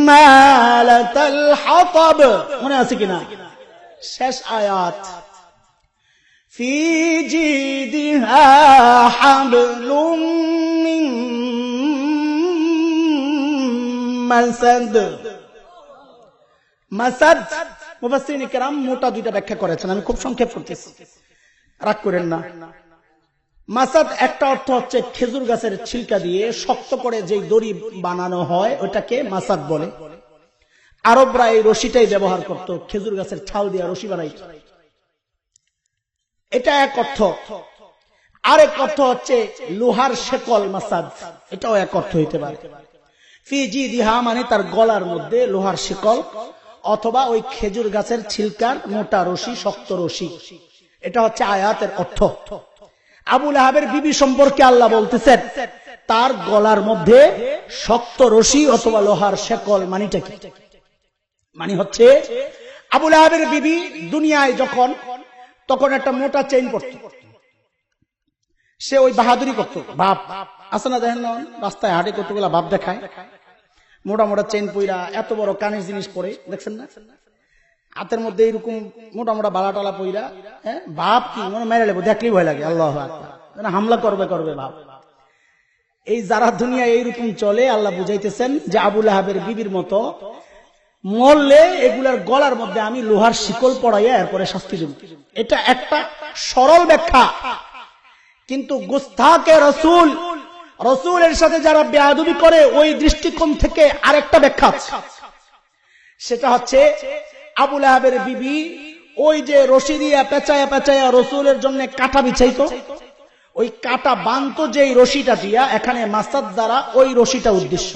হাম্মালাতাল হাতাব, মনে আছে কিনা? শেষ আয়াত, ফি জিদিহা হাবলুম মিন মাসাদ। মাসাদ মুফাসসিরিন কিরাম মোটা দুইটা ব্যাখ্যা করেছেন, আমি খুব সংক্ষেপ করতেছি, রাগ করেন না। মাসাদ একটা অর্থ হচ্ছে খেজুর গাছের ছিলকা দিয়ে শক্ত করে যে দড়ি বানানো হয় ওটাকে মাসাদ বলে। আরবরা এই রশিটাই ব্যবহার করত, খেজুর গাছের ছাল দিয়ে রশি বানাইত। এটা এক অর্থ। আরেক অর্থ হচ্ছে লোহার শেকল, মাসাদ, এটাও এক অর্থ হইতে পারে। ফি জিদিহা মানে তার গলার মধ্যে লোহার শিকল, অথবা ওই খেজুর গাছের ছিলকার মোটা রশি, শক্ত রশি। এটা হচ্ছে আয়াতের অর্থ। আবু লাহাবের বিবি সম্পর্কে আল্লাহ বলতেছেন তার গলার মধ্যে শক্ত রশি অথবা লোহার শেকল। মানিটা কি? মানে হচ্ছে আবু লাহাবের বিবি দুনিয়ায় তখন একটা মোটা চেইন পরত। সে ওই বাহাদুরি করত, বাপ আছে না, দেখেন না রাস্তায় হাঁটে কতগুলা বাপ দেখায়, মোটা মোটা চেইন পইরা এত বড় কানের জিনিস পরে, দেখছেন না? হাতের মধ্যে এইরকম মোটা মোটা বালা টালা পইরা, হ্যাঁ, বাপ কি মনে মেরে লেবো, দেখলেই ভয় লাগে। আল্লাহু আকবার, হামলা করবে বাপ। এই যারা দুনিয়া এইরকম চলে, আল্লাহ বুঝাইতেছেন যে আবু লাহাবের বিবির মতো মরলে এগুলার গলার মধ্যে আমি লোহার শিকল পড়াইয়া এরপরে শাস্তি দেব। এটা একটা সরল ব্যাখ্যা, কিন্তু গুস্তাকে রসুলের সাথে যারা বেয়াদবি করে ওই দৃষ্টিকোণ থেকে আরেকটা ব্যাখ্যা আছে। সেটা হচ্ছে আবু লাহাবের বিবি ওই যে রশি দিয়া পেঁচায়া রসুলের জন্য কাঁটা বিছাইতো, ওই কাঁটা বানতো যেই রশিটা দিয়া, এখানে মাসাদ দ্বারা ওই রশিটা উদ্দেশ্য।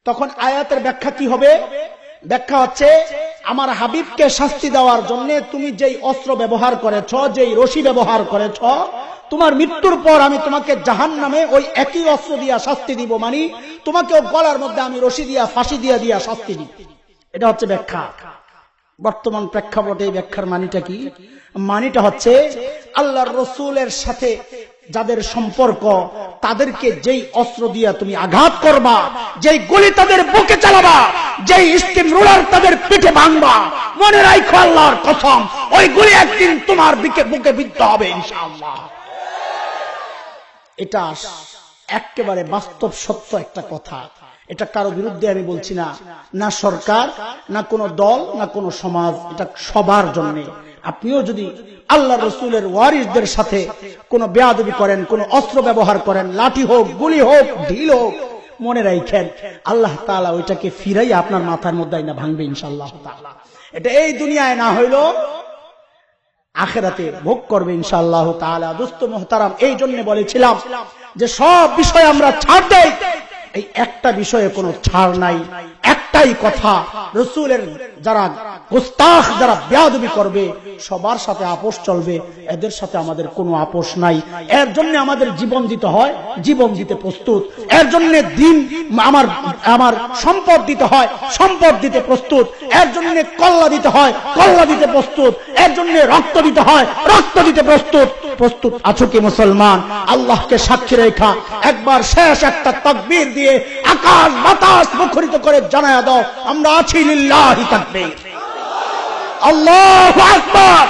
তখন আয়াতের ব্যাখ্যা কি হবে? ব্যাখ্যা হচ্ছে আমার হাবিবকে শাস্তি দেওয়ার জন্য তুমি যেই অস্ত্র ব্যবহার করেছ, যেই রশি ব্যবহার করেছ, তোমার মৃত্যুর পর আমি তোমাকে জাহান্নামে ওই একই অস্ত্র দিয়া শাস্তি দিব। মানে তোমাকেও গলার মধ্যে আমি রশি দিয়া ফাঁসি দিয়া শাস্তি দিব। এটা হচ্ছে ব্যাখ্যা। বর্তমান প্রেক্ষাপটে এই ব্যাখ্যার মানিটা কি? মানিটা হচ্ছে আল্লাহর রসুলের সাথে যাদের সম্পর্ক, তাদেরকে যেই অস্ত্র দিয়ে তুমি আঘাত করবা, যেই গুলি তাদের বুকে চালাবা, যেই স্টিম রোলার তাদের পিঠে ভাঙবা, মনে রাখো আল্লাহর কসম, ওই গুলি একদিন তোমার বুকে বিদ্ধ হবে ইনশাআল্লাহ। এটা একেবারে বাস্তব সত্য একটা কথা। এটা কারো বিরুদ্ধে আমি বলছি না, না সরকার, না কোনো দল, না কোনো সমাজ, এটা সবার জন্য। আপনিও যদি আল্লাহ রসুলের ওয়ারিসদের সাথে কোনো বেয়াদবি করেন, কোনো অস্ত্র ব্যবহার করেন, লাঠি হোক, গুলি হোক, ঢিল হোক, মনে রাখেন আল্লাহ তাআলা ওইটাকে ফিরাই আপনার মাথার মধ্যে না ভাঙবে ইনশাআল্লাহ তাআলা। এটা এই দুনিয়ায় না হইলো আখিরাতে ভোগ করবে ইনশাআল্লাহ তাআলা। দোস্ত মুহতারাম, এই জন্য বলেছিলাম যে সব বিষয় আমরা ছাড় দেই, এই একটা বিষয়ে কোনো ছাড় নাই। একটাই কথা, রাসূলের যারা গোস্তাখ, যারা বেয়াদবি করবে, সবার সাথে আপোষ চলবে, এদের সাথে আমাদের কোনো আপোষ নাই। এর জন্য আমাদের জীবন দিতে হয়, জীবন দিতে প্রস্তুত। এর জন্য দিন আমার সম্পদ দিতে হয়, সম্পদ দিতে প্রস্তুত। এর জন্য কল্লা দিতে হয়, কল্লা দিতে প্রস্তুত। এর জন্য রক্ত দিতে হয়, রক্ত দিতে প্রস্তুত। প্রস্তুত আছো কি মুসলমান? আল্লাহকে সাক্ষী রেখা একবার শেষ একটা তাকবীর দিয়ে আকাশ বাতাস মুখরিত করে জানায়া দাও, আমরা আছি লিল্লাহি তাকবীর, আল্লাহু আকবার।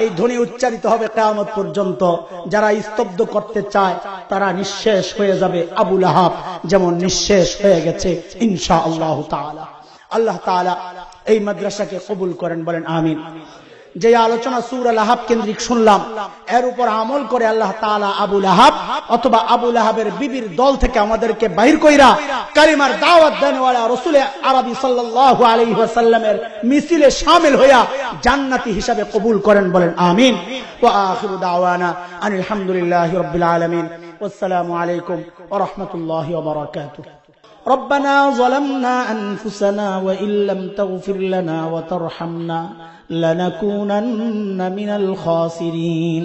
এই ধ্বনি উচ্চারিত হবে কিয়ামত পর্যন্ত। যারা স্তব্ধ করতে চায় তারা নিঃশেষ হয়ে যাবে, আবু লাহাব যেমন নিঃশেষ হয়ে গেছে ইনশাআল্লাহ তাআলা। আল্লাহ তাআলা এই মাদ্রাসাকে কবুল করেন, বলেন আমিন। যে আলোচনা সূরা লাহাব কেন্দ্রিক শুনলাম, এর উপর আমল করে আল্লাহ তাআলা আবু লাহাব অথবা আবু লাহাবের বিবির দল থেকে আমাদেরকে বাহির কইরা কালিমার দাওয়াত দেনওয়ালা রাসূল আরবি সাল্লাল্লাহু আলাইহি ওয়াসাল্লামের মিছিলে শামিল হইয়া জান্নাতি হিসাবে কবুল করেন, বলেন আমিন। ওয়া আখিরু দাওয়ানা আনিল হামদুলিল্লাহি রাব্বিল আলামিন। ওয়াসসালামু আলাইকুম ওয়া রাহমাতুল্লাহি ওয়া বারাকাতুহু। ربنا ظلمنا أنفسنا وإن لم تغفر لنا وترحمنا لنكونن من الخاسرين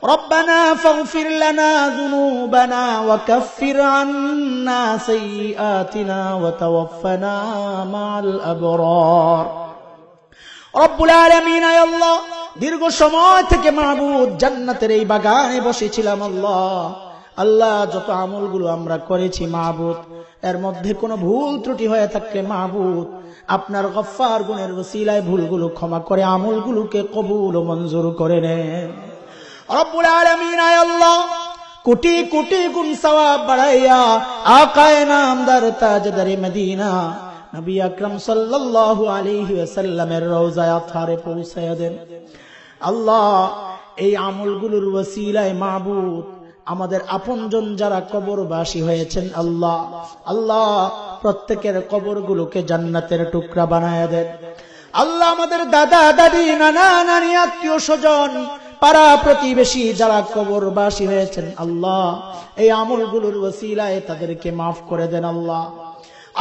ربنا فاغفر لنا ذنوبنا وكفر عنا سيئاتنا وتوفنا مع الأبرار رب العالمين يا الله দীর্ঘ সময় থেকে মাবুদ জান্নাতের এই বাগানে বসেছিলাম। আল্লাহ যত আমলগুলো আমরা করেছি মাবুদ, এর মধ্যে কোনো ভুল ত্রুটি হয়ে থাকলে মাবুদ আপনার গফফার গুণের ওসিলায় ভুলগুলো ক্ষমা করে আমলগুলোকে কবুল ও মঞ্জুর করে নেন রব্বুল আলামিন। আল্লাহ কোটি কোটি গুণ সওয়াব বাড়াইয়া আকায়ে নামদার তাজদারে মদিনা নবী আকরাম সাল্লাল্লাহু আলাইহি ওয়াসাল্লামের রওজায়ে আতহারে পৌঁছায়া দেন। আল্লাহ এই আমলগুলোর ওসিলায় মাবুদ আমাদের আপনজন যারা কবরবাসী হয়েছেন, আল্লাহ আল্লাহ প্রত্যেকের কবরগুলোকে জান্নাতের টুকরা বানায় দেন। আল্লাহ আমাদের দাদা দাদি, নানা নানি, আত্মীয় স্বজন, পাড়া প্রতিবেশী যারা কবরবাসী হয়েছেন, আল্লাহ এই আমলগুলোর ওসিলায় তাদেরকে মাফ করে দেন। আল্লাহ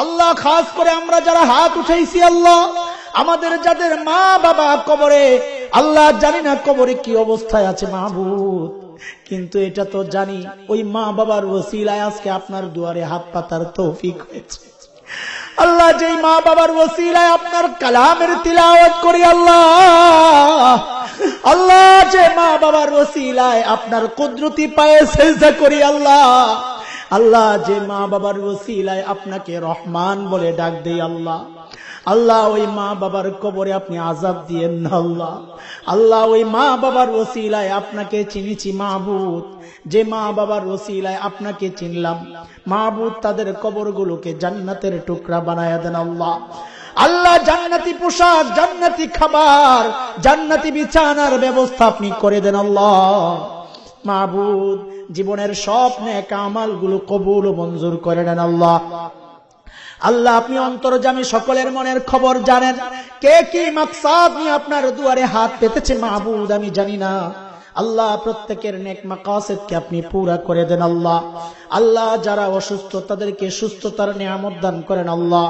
আল্লাহ খাস করে আমরা যারা হাত উঠাইছি, আল্লাহ আমাদের যাদের মা বাবা কবরে, আল্লাহ জানি না কবরে কি অবস্থায় আছে মাহবুব, কিন্তু এটা তো জানি ওই মা বাবার ওসিলায় আজকে আপনার দুয়ারে হাত পাতার তৌফিক হয়েছে। আল্লাহ যেই মা বাবার ওসিলায় আপনার কালামের তিলাওয়াত করি, আল্লাহ আল্লাহ যে মা বাবার ওসিলায় আপনার কুদরতি পায়ে সিজদা করি, আল্লাহ আল্লাহ যে মা বাবার ওসিলায় আপনাকে রহমান বলে ডাক দেই, আল্লাহ আল্লাহ ওই মা বাবার কবরে আপনি আযাব দিয়েন না। আল্লাহ আল্লাহ ওই মা বাবার ওসিলায় আপনাকে চিনিছি মাবুদ, যে মা বাবার ওসিলায় আপনাকে চিনলাম মাবুদ, তাদের কবরগুলোকে জান্নাতের টুকরা বানায়া দেন। আল্লাহ আল্লাহ জান্নাতি পোশাক, জান্নাতি খাবার, জান্নাতি বিছানার ব্যবস্থা আপনি করে দেন। আল্লাহ মাবুদ জীবনের সব নেক আমালগুলো কবুল ও মঞ্জুর করে নেন। আল্লাহ আল্লাহ আপনি অন্তর্যামী, সকলের মনের খবর জানেন। কে কি মাকসাদ নিয়ে আপনার দুয়ারে হাত পেতেছে মাহবুদ আমি জানি না। আল্লাহ প্রত্যেকের নেক মাকাসিদকে আপনি পুরা করে দেন। আল্লাহ আল্লাহ যারা অসুস্থ তাদেরকে সুস্থতার নিয়ামত দান করেন। আল্লাহ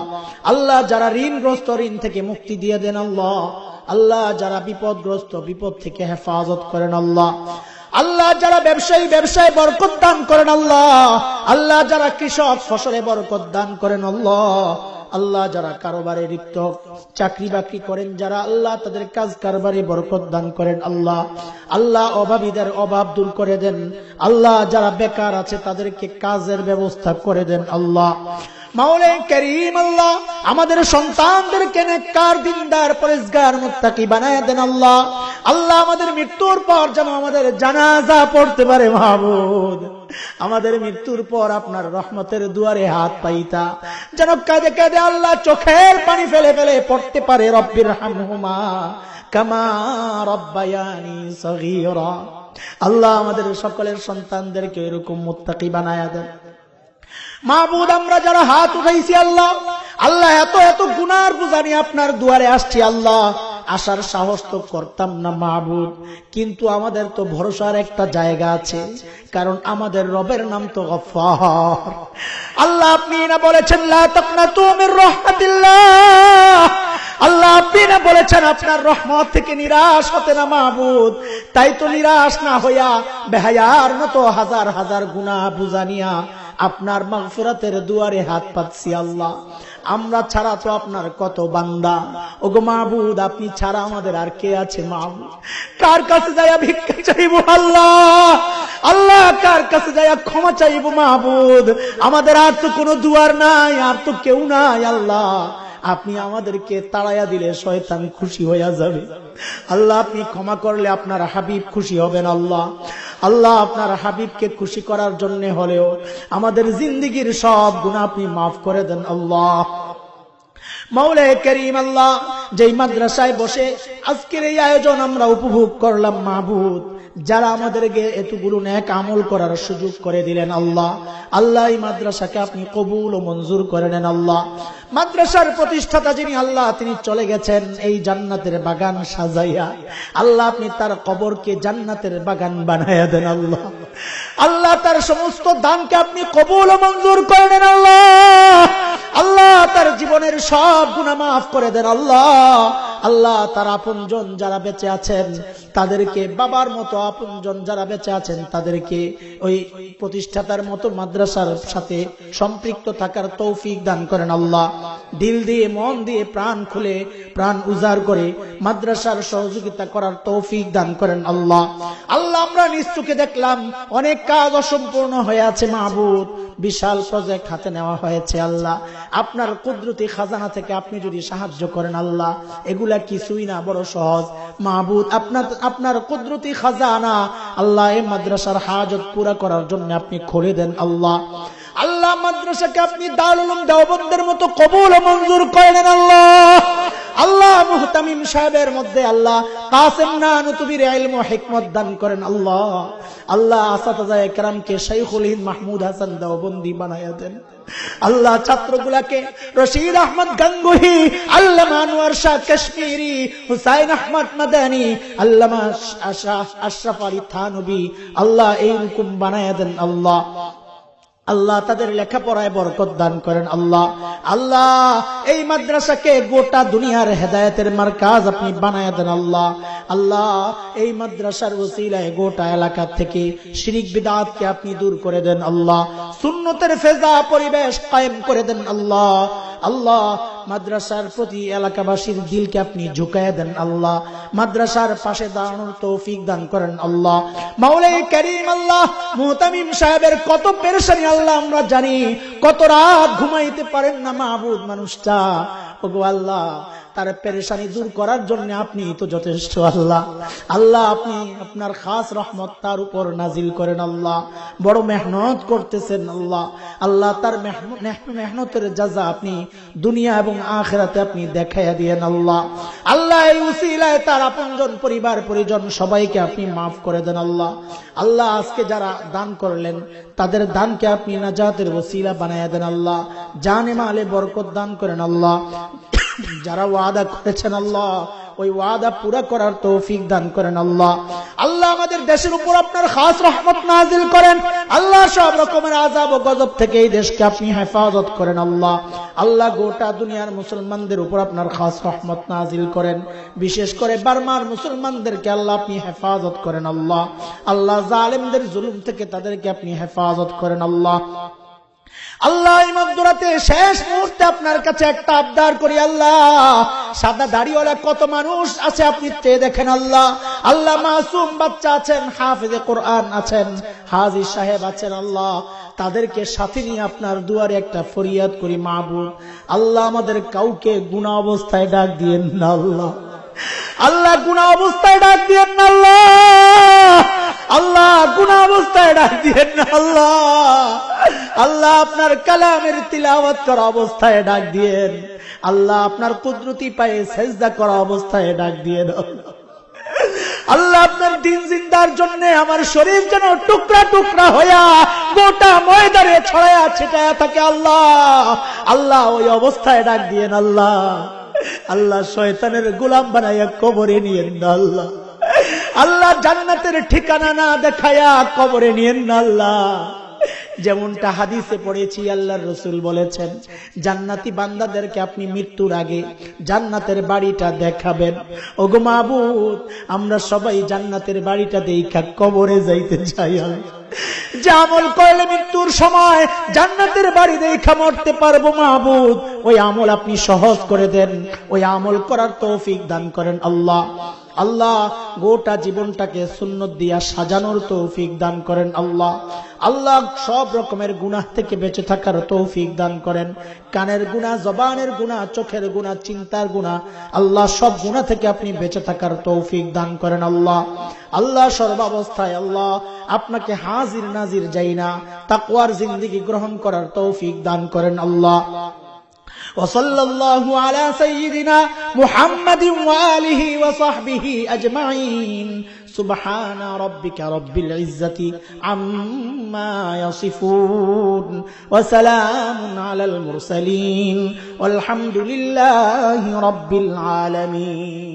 আল্লাহ যারা ঋণগ্রস্ত ঋণ থেকে মুক্তি দিয়ে দেন। আল্লাহ আল্লাহ যারা বিপদগ্রস্ত বিপদ থেকে হেফাজত করেন। আল্লাহ আল্লাহ যারা ব্যবসায়ী ব্যবসায় বরকত দান করেন। আল্লাহ আল্লাহ যারা কৃষক ফসলে বরকত দান করেন। আল্লাহ আল্লাহ যারা কারোবারে লিপ্ত, চাকরি বাকরি করেন যারা, আল্লাহ তাদের কাজ কারবারে বরকত দান করেন। আল্লাহ আল্লাহ অভাবীদের অভাব দূর করে দেন। আল্লাহ যারা বেকার আছে তাদেরকে কাজের ব্যবস্থা করে দেন। আল্লাহ মাওলা করিম, আল্লাহ আমাদের সন্তানদেরকে নেককার, দিনদার, পরেজগার, মুত্তাকি বানায় দেন। আল্লাহ আল্লাহ আমাদের মৃত্যুর পর যেন আমাদের জানাজা পড়তে পারে মাহবুদ। আমাদের মৃত্যুর পর আপনার রহমতের দুয়ারে হাত পাইতা, যেন কাঁদে কাঁদে আল্লাহ চোখের পানি ফেলে ফেলে পড়তে পারে রব্বির হামহুমা কামা রব্বায়ানি সগীরা। আল্লাহ আমাদের সকলের সন্তানদেরকে এরকম মুত্তাকি বানায়া দেন মাহবুদ। আমরা যারা হাত উঠাইছি আল্লাহ, আল্লাহ এত এত গুনার বোঝা নিয়ে আপনার দুয়ারে আসছি আল্লাহ, আসার সাহস তো করতাম না মাহবুদ, কিন্তু আমাদের তো ভরসার একটা জায়গা আছে, কারণ আমাদের রবের নাম তো গফফার। আল্লাহ আপনি না বলেছেন লা তাকনাতু মির রাহমাতিল্লাহ, আল্লাহ আপনি না বলেছেন আপনার রহমত থেকে নিরাশ হতে না মাহবুদ। তাই তো নিরাশ না হইয়া বেহায়ার মতো হাজার হাজার গুনাহ বোঝা নিয়া আপনার মাগফিরাতের দুয়ারে হাত পাচ্ছি আল্লাহ। আমরা ছাড়া তো আপনার কত বান্দা, ওগো মাহবুদ আপনি ছাড়া আমাদের আর কে আছে মাহবুদ? কার কাছে যাইয়া ভিক্ষা চাইবো আল্লাহ? আল্লাহ কার কাছে যাইয়া ক্ষমা চাইবো মাহবুদ? আমাদের আর তো কোনো দুয়ার নাই, আর তো কেউ নাই আল্লাহ। আপনি আমাদেরকে তাড়াইয়া দিলে শয়তান খুশি হইয়া যাবে আল্লাহ, আপনি ক্ষমা করলে আপনার হাবিব খুশি হবেন আল্লাহ। আল্লাহ আপনার হাবিবকে খুশি করার জন্য হলেও আমাদের জিন্দেগীর সব গুনাহ আপনি মাফ করে দেন আল্লাহ। মাওলা করিম, আল্লাহ যেই মাদ্রাসায় বসে আজকের এই আয়োজন আমরা উপভোগ করলাম মাহবুদ, যারা আমাদেরকে এতগুলো নেক আমল করার সুযোগ করে দিলেন আল্লাহ, আল্লাহ এই মাদ্রাসাকে আপনি কবুল ও মঞ্জুর করে নেন আল্লাহ। মাদ্রাসার প্রতিষ্ঠাতা যিনি আল্লাহ, তিনি চলে গেছেন এই জান্নাতের বাগান সাজাইয়া, আল্লাহ আপনি তার কবরকে জান্নাতের বাগান বানাইয়া দেন আল্লাহ। আল্লাহ তার সমস্ত দানকে আপনি কবুল ও মঞ্জুর করে নেন আল্লাহ। আল্লাহ তার জীবনের সব গুনাহ মাফ করে দেন আল্লাহ। আল্লাহ তার আপনজন যারা বেঁচে আছেন তাদেরকে, বাবার মতো আপনজন যারা বেঁচে আছেন তাদেরকে ওই প্রতিষ্ঠাতার মতো মাদ্রাসার সাথে সম্পৃক্ত থাকার তৌফিক দান করেন আল্লাহ। দিল দিয়ে, মন দিয়ে, প্রাণ খুলে, প্রাণ উজাড় করে মাদ্রাসার সহযোগিতা করার তৌফিক দান করেন আল্লাহ। আল্লাহ আমরা নিজ চোখে দেখলাম অনেক কাজ অসম্পূর্ণ হয়ে আছে মাহবুদ, বিশাল প্রজেক্ট হাতে নেওয়া হয়েছে আল্লাহ। আপনার কুদরতি খাজানা থেকে আপনি যদি সাহায্য করেন আল্লাহ, এগুলা কিছুই না, বড় সহজ মাহবুদ। আপনার কুদরতি খাজানা আল্লাহ এই মাদ্রাসার হাজত পুরা করার জন্য আপনি খুলে দেন আল্লাহ। আল্লাহ মাদ্রাসাকে আপনি দারুল উলুম দেওবন্দের মতো কবুল ও মঞ্জুর করে নেন আল্লাহ। আল্লাহ মুহতামিম সাহেবের মধ্যে আল্লাহ কাসেম নানুতুবির ইলম ও হিকমত দান করেন আল্লাহ। আল্লাহ আসাতাজায়ে কেরামকে শাইখুল হিন্দ মাহমুদ হাসান দেওবন্দি বানায়া দেন আল্লাহ। ছাত্রগুলাকে রশিদ আহমদ গাঙ্গুহি, আল্লামা আনোয়ার শাহ কাশ্মীরি, হুসাইন আহমদ মাদানী, আল্লামা আশরাফ আলী থানবী আল্লাহ এইরকম বানায়া দেন আল্লাহ। আল্লাহ তাদের লেখাপড়ায় বরকত দান করেন আল্লাহ। আল্লাহ এই মাদ্রাসাকে গোটা দুনিয়ার হেদায়েতের মারকাজ আপনি বানায়া দেন আল্লাহ। আল্লাহ এই মাদ্রাসার ওসিলায় গোটা এলাকা থেকে শিরক বিদআতকে আপনি দূর করে দেন আল্লাহ। সুন্নতের ফেজা পরিবেশ কায়েম করে দেন আল্লাহ। আল্লাহ মাদ্রাসার প্রতি এলাকাবাসীর দিলকে আপনি ঝুঁকায় দেন আল্লাহ। মাদ্রাসার পাশে দাঁড়ানোর তৌফিক দান করেন আল্লাহ। মাওলাই করিম, আল্লাহ মুহতামিম সাহেবের কত পেরেশানি আল্লাহ আমরা জানি, কত রাত ঘুমাইতে পারেন না মাহবুদ মানুষটা, ওগো আল্লাহ তার পেরেশানি দূর করার জন্য আপনি তো যথেষ্ট আল্লাহ। আল্লাহ আপনি আপনার খাস রহমত তার উপর নাজিল করেন আল্লাহ। বড় মেহনত করতেছেন আল্লাহ। আল্লাহ তার মেহনতের জাযা আপনি দুনিয়া এবং আখিরাতে আপনি দেখাইয়া দিয়েন আল্লাহ। আল্লাহ এই উসিলায় তার আপনজন, পরিবার পরিজন সবাইকে আপনি মাফ করে দেন আল্লাহ। আল্লাহ আজকে যারা দান করলেন তাদের দানকে আপনি নাজাতের ওসিলা বানাইয়া দেন আল্লাহ। জানে মালে বরকত দান করেন আল্লাহ। যারা ওয়াদা করেছেন আল্লাহ ওই ওয়াদা পুরা করার তৌফিক দান করেন আল্লাহ। আল্লাহ আমাদের দেশের উপর আপনার খাস রহমত নাজিল করেন আল্লাহ। সব রকমের আযাব ও গজব থেকে এই দেশকে আপনি হেফাজত করেন আল্লাহ। আল্লাহ গোটা দুনিয়ার মুসলমানদের উপর আপনার খাস রহমত নাজিল করেন, বিশেষ করে বার্মার মুসলমানদেরকে আল্লাহ আপনি হেফাজত করেন আল্লাহ। আল্লাহ জালেমদের জুলুম থেকে তাদেরকে আপনি হেফাজত করেন আল্লাহ। আল্লাহ এই মধ্যরাতে শেষ মুহূর্তে আপনার কাছে একটা আবদার করি আল্লাহ, সাদা দাড়িওয়ালা কত মানুষ আছে আপনি চেয়ে দেখেন আল্লাহ। আল্লাহ মাসুম বাচ্চা আছেন, হাফেজে কোরআন আছেন, হাজী সাহেব আছেন আল্লাহ, তাদেরকে সাথে নিয়ে আপনার দুয়ারে একটা ফরিয়াদ করি মাহবুব। আল্লাহ আমাদের কাউকে গুনাহ অবস্থায় ডাক দিয়েন না আল্লাহ, আল্লাহ গুনাহ অবস্থায় ডাক দিয়েন না আল্লাহ, আল্লাহ গুনাহ অবস্থায় ডাক দিয়েন না আল্লাহ, আল্লাহ আপনার কালামের তিলাওয়াত করা অবস্থায় ডাক দিয়েন আল্লাহ, আপনার কুদরতি পায়ে সেজদা করা অবস্থায় ডাক দিয়েন আল্লাহ। আপনার দিন জিন্দার জন্য আমার শরীর যেন টুকরা টুকরা হইয়া গোটা ময়দানে ছড়ায়া ছিটায়া থাকে আল্লাহ, আল্লাহ ওই অবস্থায় ডাক দিয়েন আল্লাহ। আল্লাহ শয়তানের গোলাম বানাইয়া কবরে নিয়েন না আল্লাহ, আল্লাহ জান্নাতের ঠিকানা না দেখায়া কবরে নিয়েন না আল্লাহ। যেমনটা হাদিসে পড়েছি আল্লাহর রাসূল বলেছেন, জান্নাতি বান্দাদেরকে আপনি মৃত্যুর আগে জান্নাতের বাড়িটা দেখাবেন। ওগো মাবুদ, আমরা সবাই জান্নাতের বাড়িটা দেখা কবরে যাইতে চাই। যে আমল করলে মৃত্যুর সময় জান্নাতের বাড়ি দেখা মরতে পারবো মাবুদ, ওই আমল আপনি সহজ করে দেন, ওই আমল করার তৌফিক দান করেন আল্লাহ। আল্লাহ গোটা জীবনটাকে সুন্নত দিয়া সাজানোর তৌফিক দান করেন আল্লাহ। আল্লাহ সব রকমের গুনাহ থেকে বেঁচে থাকার তৌফিক দান করেন, কানের গুনাহ, জবানের গুনাহ, চোখের গুনাহ, চিন্তার গুনাহ, আল্লাহ সব গুনাহ থেকে আপনি বেঁচে থাকার তৌফিক দান করেন আল্লাহ। আল্লাহ সর্বাবস্থায় আল্লাহ আপনাকে হাজির নাজির যাই না, তাকওয়ার জিন্দেগি গ্রহণ করার তৌফিক দান করেন আল্লাহ। وصلى الله على سيدنا محمد وآله وصحبه أجمعين سبحان ربك رب العزة عما يصفون وسلام على المرسلين والحمد لله رب العالمين.